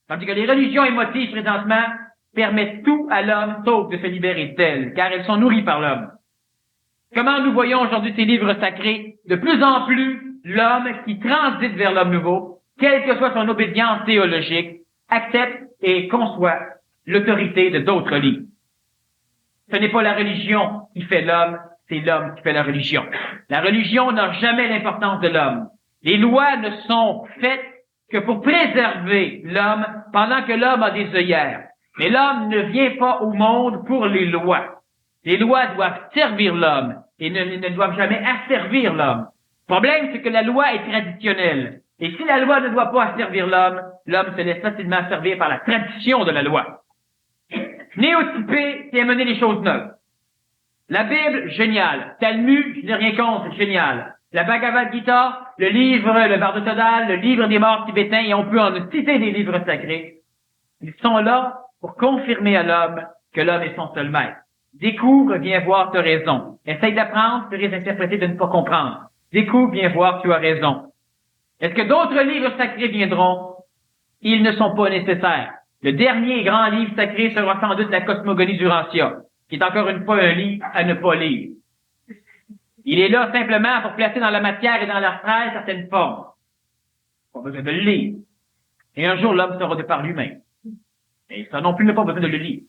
[SPEAKER 3] Tandis que les religions émotives, présentement, permettent tout à l'homme sauf de se libérer d'elles, car elles sont nourries par l'homme. Comment nous voyons aujourd'hui ces livres sacrés? De plus en plus, l'homme qui transite vers l'homme nouveau, quelle que soit son obédience théologique, accepte et conçoit l'autorité de d'autres livres. Ce n'est pas la religion qui fait l'homme, c'est l'homme qui fait la religion. La religion n'a jamais l'importance de l'homme. Les lois ne sont faites que pour préserver l'homme pendant que l'homme a des œillères. Mais l'homme ne vient pas au monde pour les lois. Les lois doivent servir l'homme et ne doivent jamais asservir l'homme. Le problème, c'est que la loi est traditionnelle. Et si la loi ne doit pas asservir l'homme, l'homme se laisse facilement servir par la tradition de la loi. Néotyper, c'est amener les choses neuves. La Bible, génial. Talmud, je n'ai rien contre, génial. La Bhagavad Gita, le livre, le Bhagavatam, le livre des morts tibétains, et on peut en citer des livres sacrés. Ils sont là pour confirmer à l'homme que l'homme est son seul maître. Découvre, viens voir, tu as raison. Essaye d'apprendre, tu risques d'interpréter, de ne pas comprendre. Découvre, viens voir, tu as raison. Est-ce que d'autres livres sacrés viendront? Ils ne sont pas nécessaires. Le dernier grand livre sacré sera sans doute la Cosmogonie d'Urantia, qui est encore une fois un livre à ne pas lire. Il est là simplement pour placer dans la matière et dans l'astral certaines formes. Pas besoin de le lire. Et un jour, l'homme sera de par lui-même. Et ça non plus n'a pas besoin de le lire.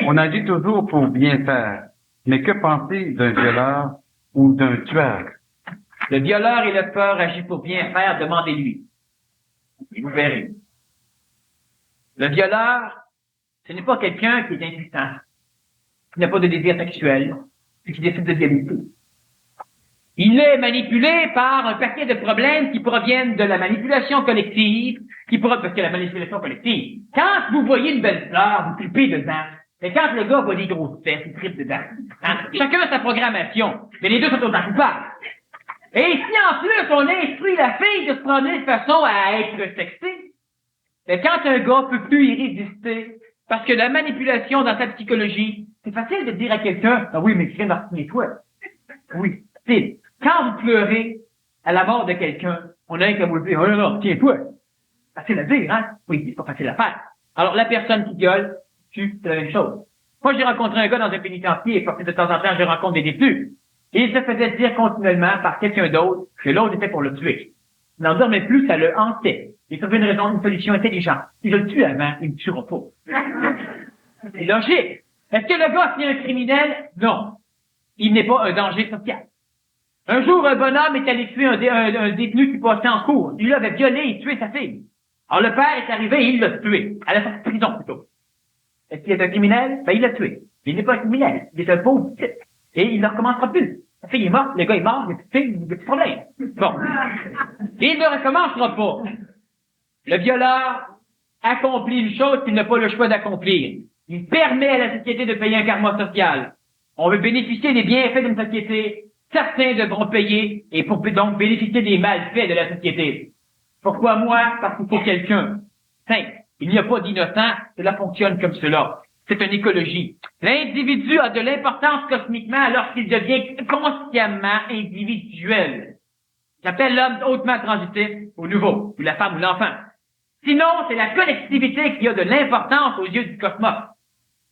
[SPEAKER 2] On agit toujours pour bien faire. Mais que penser d'un violeur ou d'un tueur?
[SPEAKER 3] Le violeur et le peur agit pour bien faire, demandez-lui. Et vous verrez. Le violeur Ce n'est pas quelqu'un qui est impuissant, qui n'a pas de désir sexuel, et qui décide de vérité. Il est manipulé par un paquet de problèmes qui proviennent de la manipulation collective, parce que la manipulation collective, quand vous voyez une belle fleur, vous tripez dedans. Mais quand le gars voit des grosses fesses, il tripe dedans. Hein? Chacun a sa programmation, mais les deux sont autant coupables. Et si en plus on instruit la fille de se promener de façon à être sexée, mais quand un gars peut plus y résister, parce que la manipulation dans sa psychologie, c'est facile de dire à quelqu'un, ah oui, mais Christine, martine-toi. Oui, c'est. Quand vous pleurez à la mort de quelqu'un, on a qu'à vous le dire, oh non, tiens-toi. Facile à dire, hein? Oui, c'est pas facile à faire. Alors, la personne qui gueule, c'est la même chose. Moi, j'ai rencontré un gars dans un pénitencier, et parce que de temps en temps, je rencontre des détenus. Et il se faisait dire continuellement par quelqu'un d'autre que l'autre était pour le tuer. Il n'en dormait plus, ça le hantait. Il trouvait une raison, une solution intelligente. Si je le tue avant, il me tuera pas. C'est logique. Est-ce que le gars, c'est un criminel? Non. Il n'est pas un danger social. Un jour, un bonhomme est allé tuer un détenu qui passait en cours. Lui, avait violé et tué sa fille. Alors, le père est arrivé et il l'a tué. À la sortie de prison, plutôt. Est-ce qu'il est un criminel? Ben, il l'a tué. Il n'est pas un criminel. Il est un pauvre type. Et il ne recommencera plus. La fille est morte, le gars est mort, il y a plus de problème. Bon. Et il ne recommencera pas. Le violeur accomplit une chose qu'il n'a pas le choix d'accomplir. Il permet à la société de payer un karma social. On veut bénéficier des bienfaits d'une société. Certains devront payer et pour donc bénéficier des malfaits de la société. Pourquoi moi? Parce qu'il faut quelqu'un. Simple. Il n'y a pas d'innocent, cela fonctionne comme cela. C'est une écologie. L'individu a de l'importance cosmiquement lorsqu'il devient consciemment individuel. J'appelle l'homme hautement transitif au nouveau, ou la femme ou l'enfant. Sinon, c'est la collectivité qui a de l'importance aux yeux du cosmos.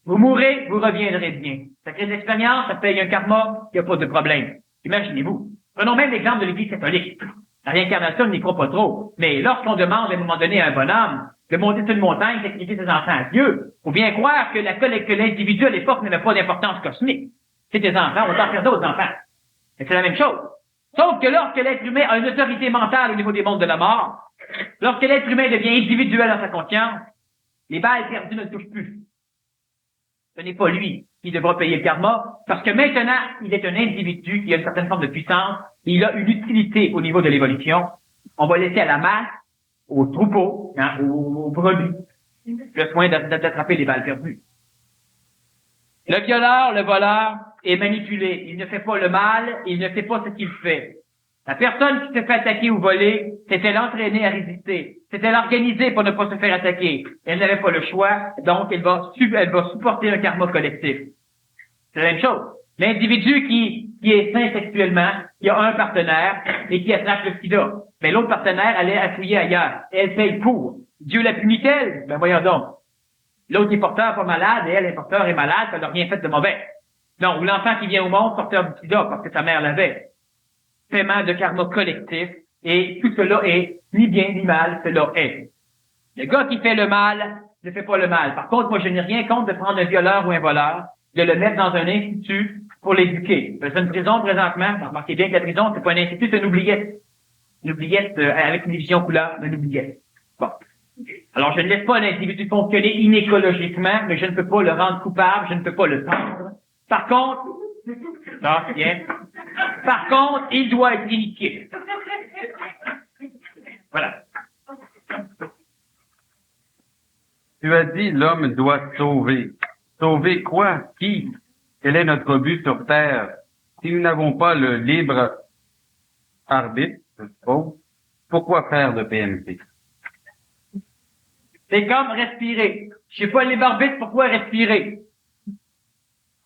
[SPEAKER 3] Vous mourrez, vous reviendrez bien. Ça crée de l'expérience, ça paye un karma, il n'y a pas de problème. Imaginez-vous. Prenons même l'exemple de l'Église catholique. La réincarnation, on n'y croit pas trop. Mais lorsqu'on demande à un moment donné à un bonhomme de monter sur une montagne, d'expliquer ses enfants à Dieu, faut bien croire que l'individu à l'époque n'avait pas d'importance cosmique. C'est des enfants, on t'en faire d'autres enfants. Et c'est la même chose. Sauf que lorsque l'être humain a une autorité mentale au niveau des mondes de la mort, lorsque l'être humain devient individuel dans sa conscience, les balles perdues ne le touchent plus. Ce n'est pas lui qui devra payer le karma, parce que maintenant, il est un individu qui a une certaine forme de puissance, il a une utilité au niveau de l'évolution. On va laisser à la masse, aux troupeaux, hein, aux brebis, le soin d'attraper les balles perdues. Le violeur, le voleur est manipulé. Il ne fait pas le mal, il ne fait pas ce qu'il fait. La personne qui se fait attaquer ou voler, c'était l'entraîner à résister. C'était l'organiser pour ne pas se faire attaquer. Elle n'avait pas le choix, donc elle va supporter un karma collectif. C'est la même chose. L'individu qui est sain sexuellement, qui a un partenaire et qui attrape le sida, mais l'autre partenaire allait affouiller ailleurs. Elle paye pour. Dieu la punit-elle? Ben voyons donc. L'autre est porteur, pas malade, et elle est porteur et malade, elle n'a rien fait de mauvais. Non, ou l'enfant qui vient au monde porteur du sida parce que sa mère l'avait. Paiement de karma collectif, et tout cela est ni bien ni mal, cela est. Le gars qui fait le mal ne fait pas le mal. Par contre, moi, je n'ai rien contre de prendre un violeur ou un voleur, de le mettre dans un institut pour l'éduquer. C'est une prison présentement. Remarquez bien que la prison, c'est pas un institut, c'est une oubliette. Une oubliette avec une vision couleur, une oubliette. Bon. Alors, je ne laisse pas l'individu fonctionner inécologiquement, mais je ne peux pas le rendre coupable, je ne peux pas le pendre. Par contre, bien. Par contre, il doit être initié. Voilà.
[SPEAKER 2] Tu as dit l'homme doit sauver. Sauver quoi? Qui? Quel est notre but sur Terre? Si nous n'avons pas le libre arbitre, je suppose, pourquoi faire de PMP?
[SPEAKER 3] C'est comme respirer. Je sais pas le libre arbitre, pourquoi respirer?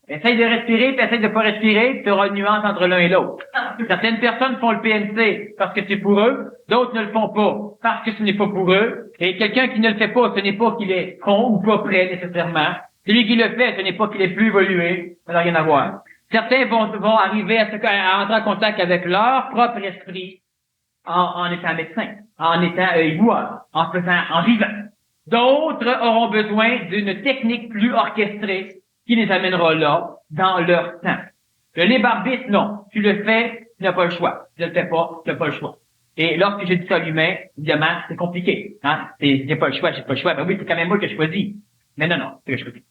[SPEAKER 3] Essaye de respirer, puis essaye de pas respirer, puis tu auras une nuance entre l'un et l'autre. Certaines personnes font le PNC parce que c'est pour eux, d'autres ne le font pas parce que ce n'est pas pour eux. Et quelqu'un qui ne le fait pas, ce n'est pas qu'il est con ou pas prêt nécessairement. Celui qui le fait, ce n'est pas qu'il est plus évolué. Ça n'a rien à voir. Certains vont arriver à entrer en contact avec leur propre esprit en étant médecin, en étant éboueur, en vivant. D'autres auront besoin d'une technique plus orchestrée qui les amènera là, dans leur temps. Le libre arbitre, non. Tu le fais, tu n'as pas le choix. Tu ne le fais pas, tu n'as pas le choix. Et lorsque je dis ça à l'humain, évidemment, c'est compliqué. Hein? J'ai pas le choix, j'ai pas le choix. Ben oui, c'est quand même moi qui ai choisi. Mais non, c'est ce que je choisi.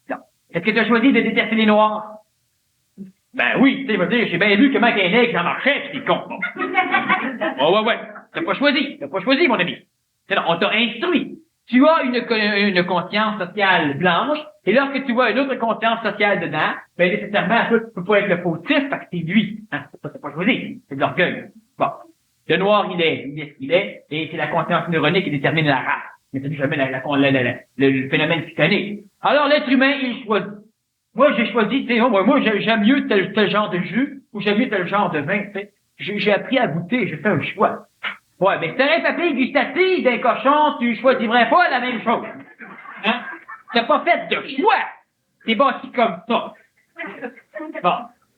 [SPEAKER 3] Non. Est-ce que tu as choisi de détester les Noirs? Ben oui, tu sais, je veux dire, j'ai bien vu comment un nègre, ça marchait, pis c'est con. Bon. Ouais. T'as pas choisi, mon ami. C'est non, on t'a instruit. Tu as une conscience sociale blanche, et lorsque tu vois une autre conscience sociale dedans, ben nécessairement, tu peux pas être le fautif parce que c'est lui. Hein? T'as pas choisi. C'est de l'orgueil. Bon. Le noir, il est ce qu'il est, et c'est la conscience neuronique qui détermine la race. Mais c'est jamais le phénomène systémique. Alors, l'être humain, il choisit. Moi, j'ai choisi, tu sais, moi, j'aime mieux tel genre de jus, ou j'aime mieux tel genre de vin, tu sais. J'ai appris à goûter, j'ai fait un choix. Ouais, mais si t'aurais papier gustatif d'un cochon, tu choisirais pas la même chose. Hein? T'as pas fait de choix. T'es bâti comme ça. Bon.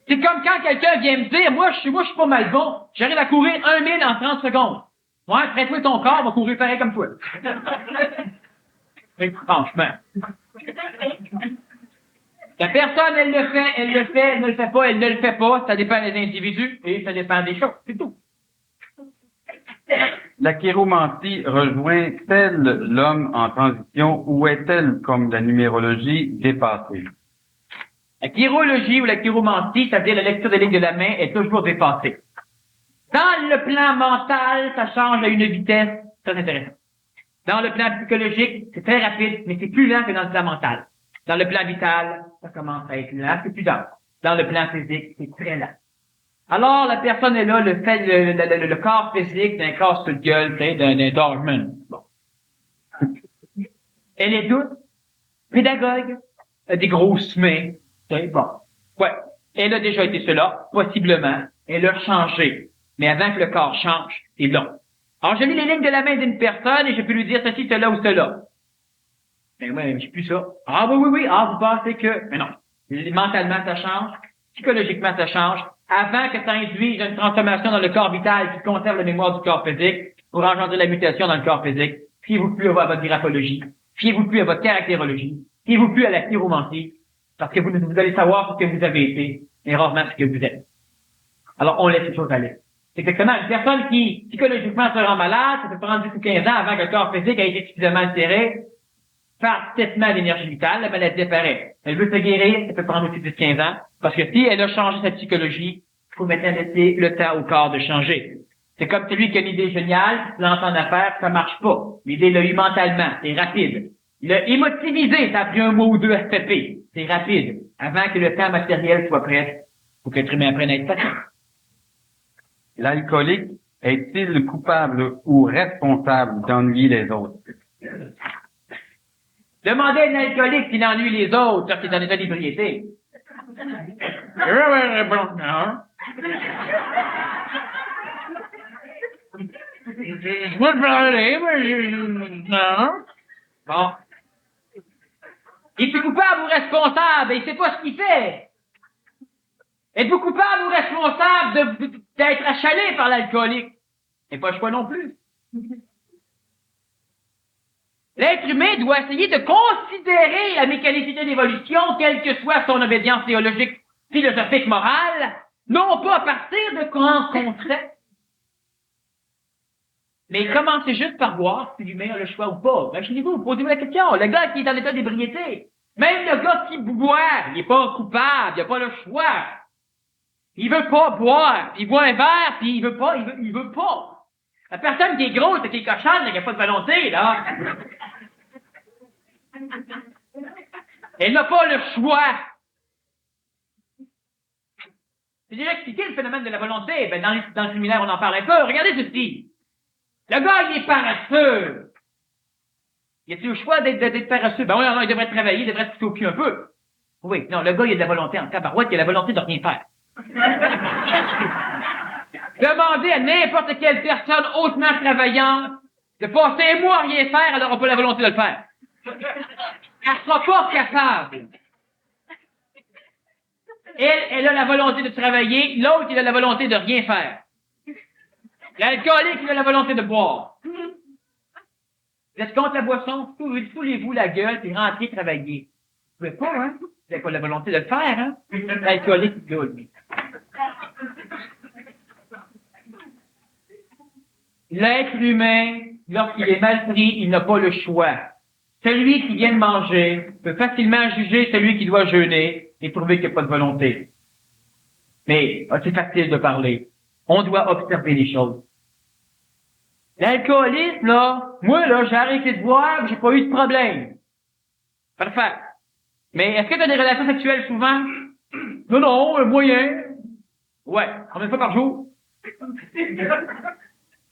[SPEAKER 3] C'est comme quand quelqu'un vient me dire, moi, je suis pas mal bon, j'arrive à courir 1 000 en 30 secondes. Ouais, prête-toi ton corps, on va courir pareil comme toi. Mais franchement. La personne, elle le fait, elle ne le fait pas, elle ne le fait pas, ça dépend des individus et ça dépend des choses, c'est tout.
[SPEAKER 2] La chiromancie rejoint-elle l'homme en transition ou est-elle, comme la numérologie, dépassée?
[SPEAKER 3] La chirologie ou la chiromancie, c'est-à-dire la lecture des lignes de la main, est toujours dépassée. Dans le plan mental, ça change à une vitesse très intéressante. Dans le plan psychologique, c'est très rapide, mais c'est plus lent que dans le plan mental. Dans le plan vital, ça commence à être lent, c'est plus lent. Dans le plan physique, c'est très lent. Alors, la personne est là, le corps physique d'un casse-gueule, d'un dogman. Bon. Elle est douce, pédagogue, a des grosses mains, bon. Ouais. Elle a déjà été cela, possiblement. Elle a changé. Mais avant que le corps change, c'est long. Alors, je lis les lignes de la main d'une personne et je peux lui dire ceci, cela ou cela. Mais moi, j'ai plus ça. Ah oui. Ah, vous pensez que... Mais non. Mentalement, ça change. Psychologiquement, ça change. Avant que ça induise une transformation dans le corps vital qui conserve la mémoire du corps physique pour engendrer la mutation dans le corps physique, fiez-vous plus à votre graphologie. Fiez-vous plus à votre caractérologie. Fiez-vous plus à la chiromancie. Parce que vous allez savoir ce que vous avez été, mais rarement ce que vous êtes. Alors, on laisse les choses aller. C'est exactement une personne qui, psychologiquement, se rend malade, ça peut prendre 10 ou 15 ans avant que le corps physique ait été suffisamment altéré par traitement d'énergie vitale, la maladie apparaît. Elle veut se guérir, ça peut prendre aussi 10-15 ans, parce que si elle a changé sa psychologie, il faut maintenant laisser le temps au corps de changer. C'est comme celui qui a une idée géniale, lance en affaires, ça marche pas. L'idée l'a eu mentalement, c'est rapide. Il a émotivisé, ça a pris un mois ou deux à se taper. C'est rapide. Avant que le temps matériel soit prêt, il faut que l'être humain apprenne à être patient.
[SPEAKER 2] L'alcoolique est-il coupable ou responsable d'ennuyer les autres?
[SPEAKER 3] Demandez à un alcoolique s'il ennuie les autres lorsqu'il est en état d'ébriété. Je veux parler, mais non. Bon. Es-tu coupable ou responsable? Il sait pas ce qu'il fait. Êtes-vous coupable ou responsable d'être achalé par l'alcoolique? Et pas le choix non plus. L'être humain doit essayer de considérer la mécanicité d'évolution, quelle que soit son obédience théologique, philosophique, morale, non pas à partir de quand on sait, mais commencez juste par voir si l'humain a le choix ou pas. Imaginez-vous, posez-vous la question. Le gars qui est en état d'ébriété, même le gars qui boit, il n'est pas coupable, il n'a pas le choix. Il veut pas boire, il boit un verre, puis il veut pas. La personne qui est grosse et qui est cochonne, elle n'a pas de volonté, là. Elle n'a pas le choix. C'est déjà expliqué le phénomène de la volonté. Ben, dans le séminaire, on en parle un peu. Regardez ceci. Le gars, il est paresseux. Il a-t-il le choix d'être paresseux? Ben oui, non, il devrait travailler, il devrait se occuper un peu. Oui, non, le gars, il a de la volonté en tabarouette, il a la volonté de rien faire. Demandez à n'importe quelle personne hautement travaillante de passer un mois à rien faire, elle n'aura pas la volonté de le faire. Elle sera pas capable. Elle a la volonté de travailler, l'autre, il a la volonté de rien faire. L'alcoolique, il a la volonté de boire. Vous êtes contre la boisson? Foulez-vous la gueule et rentrez travailler. Vous pouvez pas, hein? Vous n'avez pas la volonté de le faire, hein? L'alcoolique, il gueule, lui. L'être humain, lorsqu'il est mal pris, il n'a pas le choix. Celui qui vient de manger peut facilement juger celui qui doit jeûner et trouver qu'il n'y a pas de volonté. Mais c'est facile de parler. On doit observer les choses. L'alcoolisme, là, moi, là, j'ai arrêté de boire, j'ai pas eu de problème. Parfait. Mais est-ce que tu as des relations sexuelles souvent? Non, non, moyen. Ouais. Combien de fois par jour?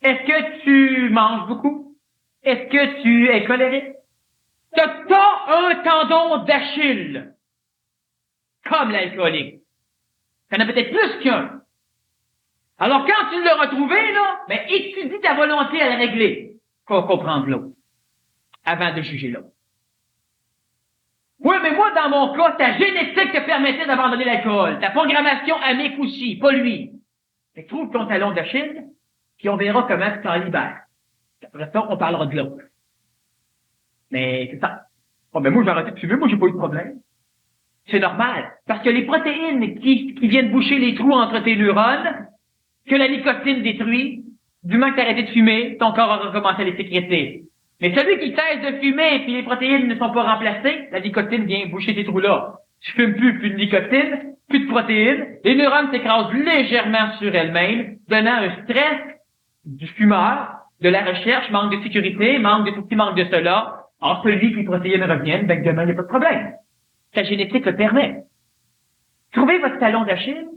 [SPEAKER 3] Est-ce que tu manges beaucoup? Est-ce que tu es colérique? T'as un tendon d'Achille. Comme l'alcoolique. T'en as peut-être plus qu'un. Alors, quand tu l'as retrouvé, là, ben, étudie ta volonté à le régler. Pour comprendre l'autre. Avant de juger l'autre. Oui, mais moi, dans mon cas, ta génétique te permettait d'abandonner l'alcool. Ta programmation amique aussi, pas lui. Fait que trouve ton talon d'Achille, puis on verra comment tu t'en libères. Après ça, on parlera de l'autre. Mais c'est ça. Bon, ben moi, j'ai arrêté de fumer, moi, j'ai pas eu de problème. C'est normal. Parce que les protéines qui viennent boucher les trous entre tes neurones, que la nicotine détruit, du moment que tu as arrêté de fumer, ton corps a recommencé à les sécréter. Mais celui qui cesse de fumer et les protéines ne sont pas remplacées, la nicotine vient boucher ces trous-là. Tu fumes plus de nicotine, plus de protéines, les neurones s'écrasent légèrement sur elles-mêmes, donnant un stress du fumeur, de la recherche, manque de sécurité, manque de ceci, manque de cela. Alors, celui que les protéines reviennent, ben, demain, il n'y a pas de problème. Ta génétique le permet. Trouvez votre talon d'Achille,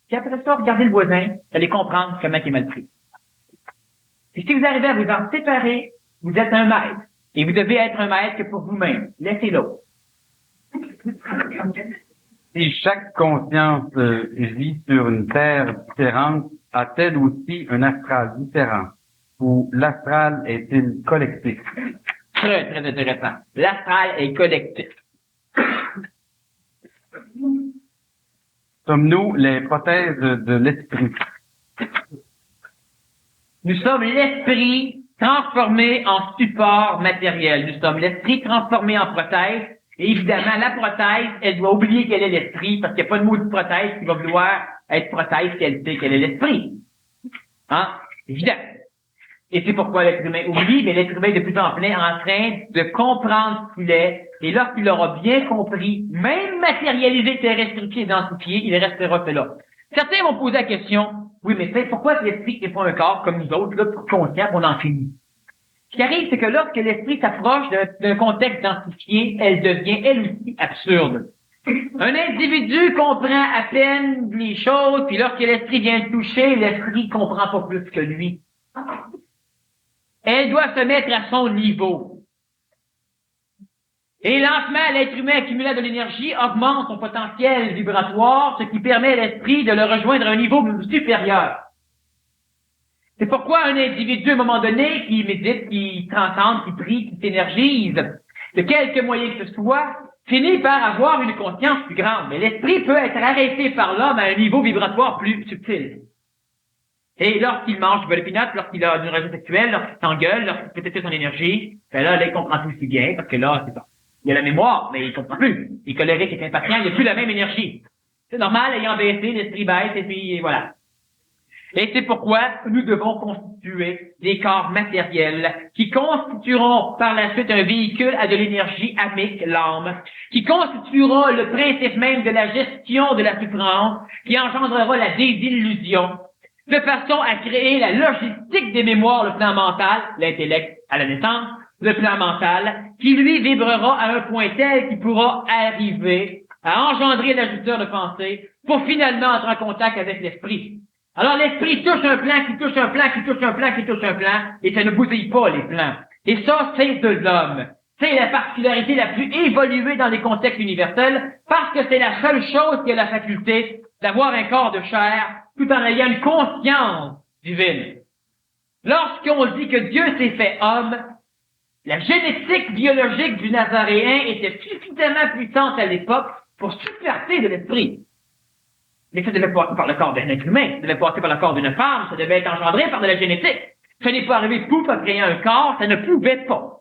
[SPEAKER 3] puis après ça, regardez le voisin, vous allez comprendre comment il est mal pris. Et si vous arrivez à vous en séparer, vous êtes un maître. Et vous devez être un maître que pour vous-même. Laissez l'autre.
[SPEAKER 2] Si chaque conscience vit sur une terre différente, a-t-elle aussi un astral différent? Ou l'astral est-il collectif?
[SPEAKER 3] Très, très intéressant. L'astral est collectif.
[SPEAKER 2] Sommes-nous les prothèses de l'esprit?
[SPEAKER 3] Nous sommes l'esprit transformé en support matériel. Nous sommes l'esprit transformé en prothèse. Et évidemment, la prothèse, elle doit oublier qu'elle est l'esprit, parce qu'il n'y a pas de mot de prothèse qui va vouloir être prothèse si elle sait qu'elle est l'esprit. Hein? Évidemment. Et c'est pourquoi l'être humain oublie, mais l'être humain est de plus en plus en train de comprendre ce qu'il est. Et lorsqu'il aura bien compris, même matérialisé, terrestrifié, densifié, il restera que là. Certains vont poser la question, oui, mais pourquoi l'esprit n'est pas un corps comme nous autres, là, pour conscient, on en finit? Ce qui arrive, c'est que lorsque l'esprit s'approche d'un contexte densifié, elle devient, elle aussi, absurde. Un individu comprend à peine les choses, puis lorsque l'esprit vient le toucher, l'esprit comprend pas plus que lui. Elle doit se mettre à son niveau. Et lentement, l'être humain accumulant de l'énergie augmente son potentiel vibratoire, ce qui permet à l'esprit de le rejoindre à un niveau supérieur. C'est pourquoi un individu, à un moment donné, qui médite, qui transcende, qui prie, qui s'énergise, de quelque moyen que ce soit, finit par avoir une conscience plus grande. Mais l'esprit peut être arrêté par l'homme à un niveau vibratoire plus subtil. Et lorsqu'il mange du beurre lorsqu'il a une relation sexuelle, lorsqu'il s'engueule, lorsqu'il peut tester son énergie, ben là, il comprend plus si bien, parce que là, c'est ça. Il a la mémoire, mais il comprend plus. Il est colérique, il est impatient, il n'a plus la même énergie. C'est normal, ayant baissé, l'esprit baisse, et puis voilà. Et c'est pourquoi nous devons constituer des corps matériels qui constitueront par la suite un véhicule à de l'énergie amique, l'âme, qui constituera le principe même de la gestion de la souffrance, qui engendrera la désillusion, de façon à créer la logistique des mémoires, le plan mental, l'intellect à la naissance, le plan mental, qui lui vibrera à un point tel qu'il pourra arriver à engendrer l'ajusteur de pensée pour finalement entrer en contact avec l'esprit. Alors l'esprit touche un plan, qui touche un plan, qui touche un plan, qui touche un plan, et ça ne bousille pas les plans. Et ça, c'est de l'homme. C'est la particularité la plus évoluée dans les contextes universels, parce que c'est la seule chose qui a la faculté d'avoir un corps de chair, tout en ayant une conscience divine. Lorsqu'on dit que Dieu s'est fait homme, la génétique biologique du Nazaréen était suffisamment puissante à l'époque pour subvertir de l'esprit. Mais ça devait passer par le corps d'un être humain, ça devait passer par le corps d'une femme, ça devait être engendré par de la génétique. Ça n'est pas arrivé pouf à créer un corps, ça ne pouvait pas.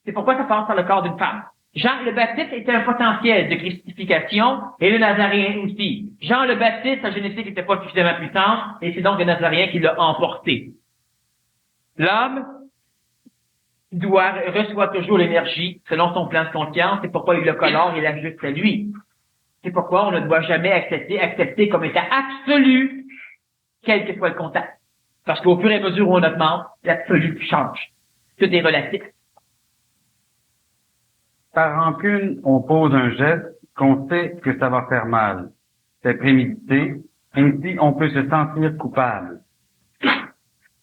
[SPEAKER 3] C'est pourquoi ça passe par le corps d'une femme. Jean le Baptiste était un potentiel de christification, et le Nazaréen aussi. Jean le Baptiste, sa génétique n'était pas suffisamment puissante, et c'est donc le Nazaréen qui l'a emporté. L'homme reçoit toujours l'énergie selon son plan de conscience. C'est pourquoi il le colore et l'ajuste à lui. C'est pourquoi on ne doit jamais accepter comme état absolu, quel que soit le contact. Parce qu'au fur et à mesure où on augmente, l'absolu change. Tout est relatif.
[SPEAKER 2] Par rancune, on pose un geste qu'on sait que ça va faire mal. C'est prémédité. Ainsi, on peut se sentir coupable.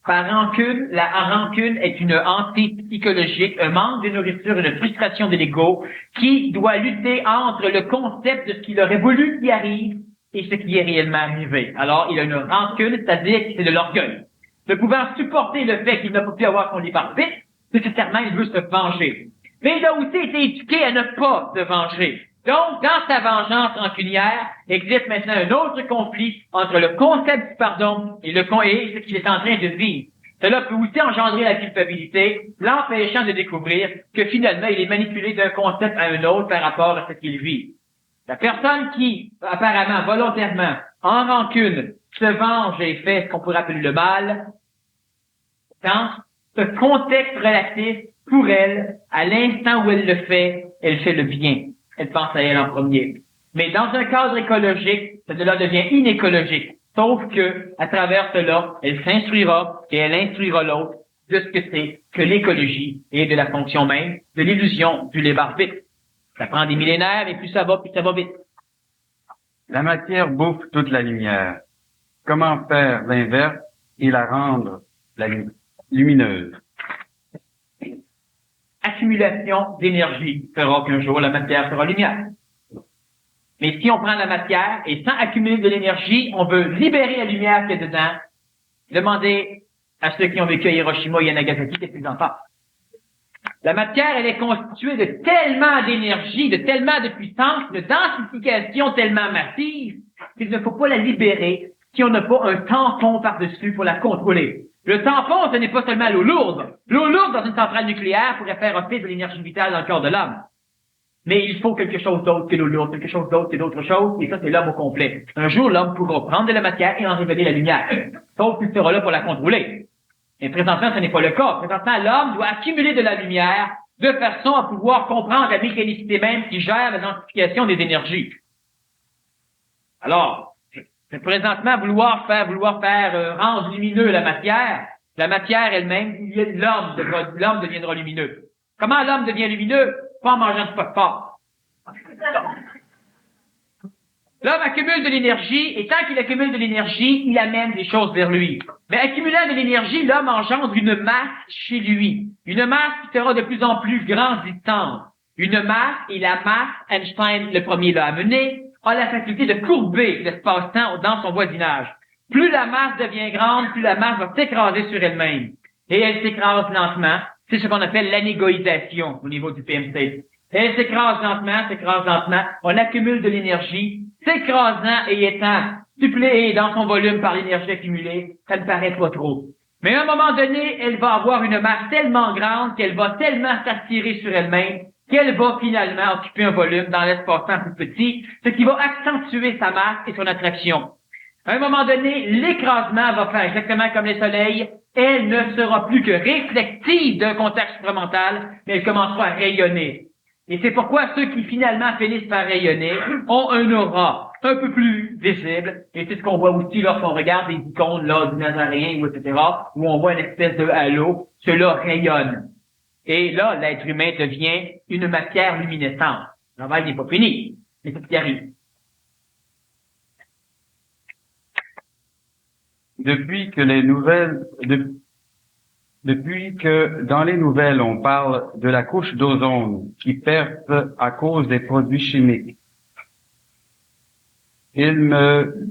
[SPEAKER 3] Par rancune, la rancune est une hantise psychologique, un manque de nourriture, une frustration de l'ego qui doit lutter entre le concept de ce qu'il aurait voulu qui arrive et ce qui est réellement arrivé. Alors, il a une rancune, c'est-à-dire que c'est de l'orgueil. Ne pouvant supporter le fait qu'il n'a pas pu avoir son libre arbitre, nécessairement, il veut se venger. Mais il a aussi été éduqué à ne pas se venger. Donc, dans sa vengeance rancunière, existe maintenant un autre conflit entre le concept du pardon et ce qu'il est en train de vivre. Cela peut aussi engendrer la culpabilité, l'empêchant de découvrir que finalement, il est manipulé d'un concept à un autre par rapport à ce qu'il vit. La personne qui, apparemment, volontairement, en rancune, se venge et fait ce qu'on pourrait appeler le mal, dans ce contexte relatif, pour elle, à l'instant où elle fait le bien. Elle pense à elle en premier. Mais dans un cadre écologique, cela devient inécologique. Sauf que, à travers cela, elle s'instruira et elle instruira l'autre de ce que c'est que l'écologie et de la fonction même de l'illusion du libre arbitre. Ça prend des millénaires et plus ça va vite.
[SPEAKER 2] La matière bouffe toute la lumière. Comment faire l'inverse et la rendre lumineuse?
[SPEAKER 3] Accumulation d'énergie fera qu'un jour la matière sera lumière. Mais si on prend la matière et sans accumuler de l'énergie, on veut libérer la lumière qu'il y a dedans, demandez à ceux qui ont vécu à Hiroshima et à Nagasaki qu'est-ce qu'ils en pensent. La matière, elle est constituée de tellement d'énergie, de tellement de puissance, de densification tellement massive qu'il ne faut pas la libérer si on n'a pas un tampon par-dessus pour la contrôler. Le tampon, ce n'est pas seulement l'eau lourde. L'eau lourde dans une centrale nucléaire pourrait faire office de l'énergie vitale dans le corps de l'homme. Mais il faut quelque chose d'autre que l'eau lourde, quelque chose d'autre que d'autres choses, et ça, c'est l'homme au complet. Un jour, l'homme pourra prendre de la matière et en révéler la lumière. Sauf qu'il sera là pour la contrôler. Et présentement, ce n'est pas le cas. Présentement, l'homme doit accumuler de la lumière de façon à pouvoir comprendre la mécanicité même qui gère la densification des énergies. Alors, présentement, vouloir faire rendre lumineux la matière elle-même, l'homme deviendra lumineux. Comment l'homme devient lumineux? Pas en mangeant du phosphore. L'homme accumule de l'énergie, et tant qu'il accumule de l'énergie, il amène des choses vers lui. Mais accumulant de l'énergie, l'homme engendre une masse chez lui. Une masse qui sera de plus en plus grandissante. Une masse, et la masse, Einstein le premier l'a amené, a la faculté de courber l'espace-temps dans son voisinage. Plus la masse devient grande, plus la masse va s'écraser sur elle-même. Et elle s'écrase lentement. C'est ce qu'on appelle l'anégoïsation au niveau du PMC. Elle s'écrase lentement. On accumule de l'énergie. S'écrasant et étant suppléée dans son volume par l'énergie accumulée, ça ne paraît pas trop. Mais à un moment donné, elle va avoir une masse tellement grande qu'elle va tellement s'attirer sur elle-même qu'elle va finalement occuper un volume dans l'espace-temps plus petit, ce qui va accentuer sa masse et son attraction. À un moment donné, l'écrasement va faire exactement comme les soleils. Elle ne sera plus que réflective d'un contact supramental, mais elle commencera à rayonner. Et c'est pourquoi ceux qui finalement finissent par rayonner ont un aura un peu plus visible. Et c'est ce qu'on voit aussi lorsqu'on regarde des icônes là, du Nazaréen, ou etc., où on voit une espèce de halo. Cela rayonne. Et là, l'être humain devient une matière luminescente. Le travail n'est pas fini, mais c'est ce qui arrive.
[SPEAKER 2] Depuis que dans les nouvelles, on parle de la couche d'ozone qui perce à cause des produits chimiques, il me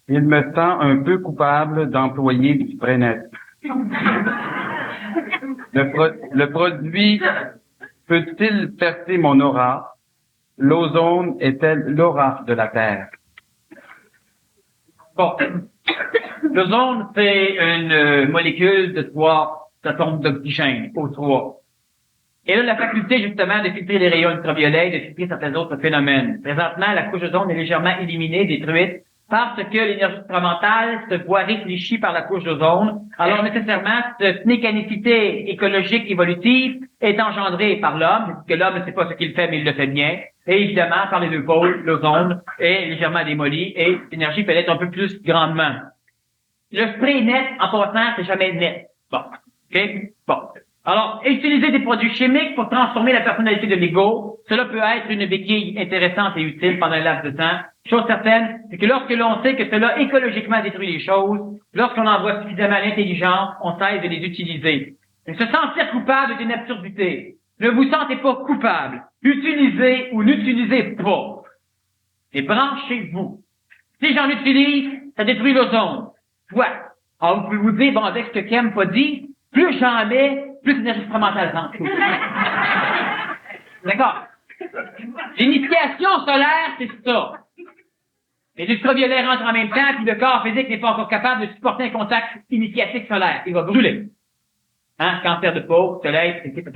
[SPEAKER 2] sent un peu coupable d'employer du spray net. Le produit peut-il percer mon aura? L'ozone est-elle l'aura de la Terre?
[SPEAKER 3] Bon. L'ozone, c'est une molécule de 3 atomes d'oxygène, O3. Elle a la faculté, justement, de filtrer les rayons ultraviolets et de filtrer certains autres phénomènes. Présentement, la couche d'ozone est légèrement éliminée, détruite, parce que l'énergie supramentale se voit réfléchie par la couche d'ozone. Alors, nécessairement, cette mécanicité écologique évolutive est engendrée par l'homme, que l'homme ne sait pas ce qu'il fait, mais il le fait bien. Et évidemment, par les deux pôles, l'ozone est légèrement démoli et l'énergie peut l'être un peu plus grandement. Le spray net, en passant, c'est jamais net. Bon. OK? Bon. Alors, utiliser des produits chimiques pour transformer la personnalité de l'ego, cela peut être une béquille intéressante et utile pendant un laps de temps. Chose certaine, c'est que lorsque l'on sait que cela écologiquement détruit les choses, lorsqu'on en voit suffisamment l'intelligence, on cesse de les utiliser. Mais se sentir coupable est une absurdité. Ne vous sentez pas coupable. Utilisez ou n'utilisez pas. Et branchez-vous. Si j'en utilise, ça détruit l'ozone. Soit. Alors, vous pouvez vous dire, bon, avec ce que Kem a dit, plus j'en mets, plus l'énergie supramentale rentre. D'accord? L'initiation solaire, c'est ça. Les ultraviolets rentrent en même temps, puis le corps physique n'est pas encore capable de supporter un contact initiatique solaire. Il va brûler. Hein? Cancer de peau, soleil, etc.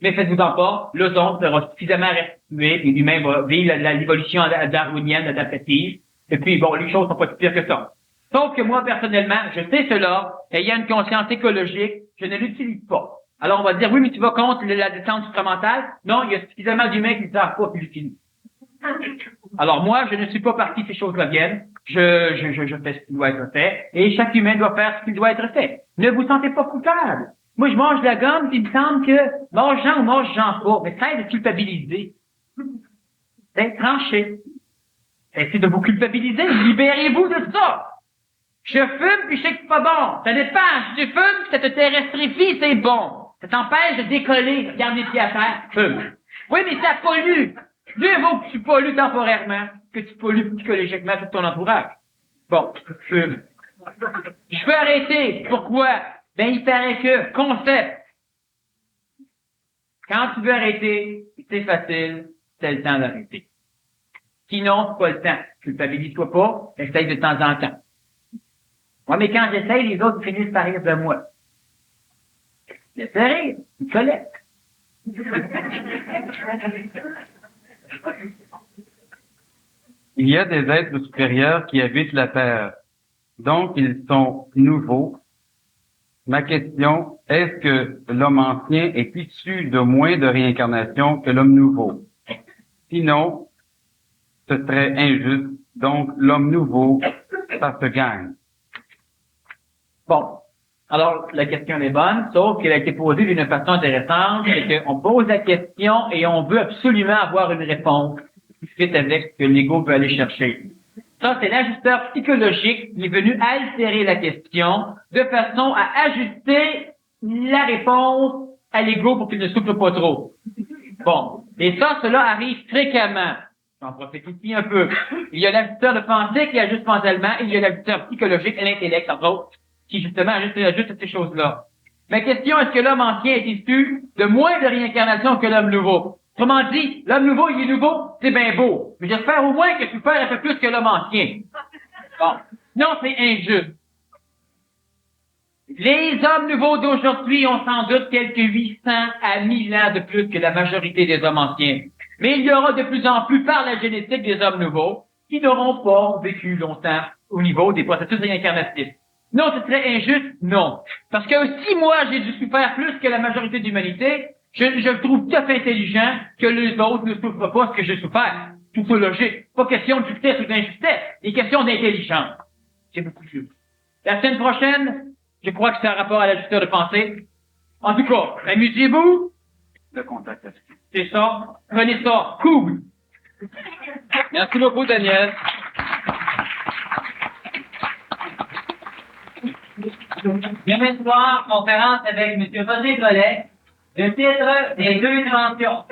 [SPEAKER 3] Mais faites-vous-en pas, l'ozone sera suffisamment restitué, et l'humain va vivre l'évolution darwinienne adaptative. Et puis, bon, les choses sont pas si pires que ça. Sauf que moi, personnellement, je sais cela, ayant une conscience écologique, je ne l'utilise pas. Alors, on va dire, oui, mais tu vas contre la descente supramentale. Non, il y a suffisamment d'humains qui ne savent pas qu'ils l'utilisent. Alors, moi, je ne suis pas parti de ces choses-là viennent. Je fais ce qui doit être fait. Et chaque humain doit faire ce qui doit être fait. Ne vous sentez pas coupable. Moi, je mange de la gomme, puis il me semble que mange-en ou mange-en pas. Mais cesse de culpabiliser. C'est tranché. Essayez de vous culpabiliser. Libérez-vous de ça. Je fume, puis je sais que c'est pas bon. Ça dépend. Si tu fumes, ça te terrestrifie, c'est bon. Ça t'empêche de décoller, garder les pieds à terre, fume. Oui, mais ça pollue. Mieux vaut que tu pollues temporairement que tu pollues psychologiquement tout ton entourage. Bon, fume. Je peux arrêter. Pourquoi? Ben, il paraît que, concept. Quand tu veux arrêter, c'est facile, c'est le temps d'arrêter. Sinon, c'est pas le temps. Culpabilise-toi pas, essaye de temps en temps. Moi, mais quand j'essaye, les autres finissent par rire de moi. Laisse rire, ils collectent.
[SPEAKER 2] Il y a des êtres supérieurs qui habitent la Terre. Donc, ils sont nouveaux. Ma question, est-ce que l'homme ancien est issu de moins de réincarnation que l'homme nouveau? Sinon, ce serait injuste. Donc, l'homme nouveau, ça se gagne.
[SPEAKER 3] Bon. Alors, la question est bonne, sauf qu'elle a été posée d'une façon intéressante, c'est qu'on pose la question et on veut absolument avoir une réponse qui fit avec ce que l'ego veut aller chercher. Ça, c'est l'ajusteur psychologique qui est venu altérer la question de façon à ajuster la réponse à l'ego pour qu'il ne souffre pas trop. Bon. Et ça, cela arrive fréquemment. J'en profite ici un peu. Il y a l'ajusteur de pensée qui ajuste mentalement, et il y a l'ajusteur psychologique, l'intellect, entre autres, qui justement ajuste ces choses-là. Ma question, est-ce que l'homme ancien est issu de moins de réincarnation que l'homme nouveau? Autrement dit, l'homme nouveau, il est nouveau, c'est bien beau. Mais j'espère au moins que Super a fait plus que l'homme ancien. Bon. Non, c'est injuste. Les hommes nouveaux d'aujourd'hui ont sans doute quelques 800 à 1000 ans de plus que la majorité des hommes anciens. Mais il y aura de plus en plus par la génétique des hommes nouveaux qui n'auront pas vécu longtemps au niveau des processus réincarnatifs. Non, ce serait injuste? Non. Parce que si moi, j'ai dû souffrir plus que la majorité de l'humanité, je trouve tout à fait intelligent que les autres ne souffrent pas ce que j'ai souffert. Tout ça logique. Pas question de justesse ou d'injustice. Il est question d'intelligence. C'est beaucoup plus. La semaine prochaine, je crois que c'est un rapport à l'ajusteur de pensée. En tout cas, amusez-vous.
[SPEAKER 2] Le contact.
[SPEAKER 3] C'est ça. Prenez ça. Cool.
[SPEAKER 2] Merci beaucoup, Daniel.
[SPEAKER 4] Demain soir, conférence avec M. Roger Gollet, le titre des deux dimensions.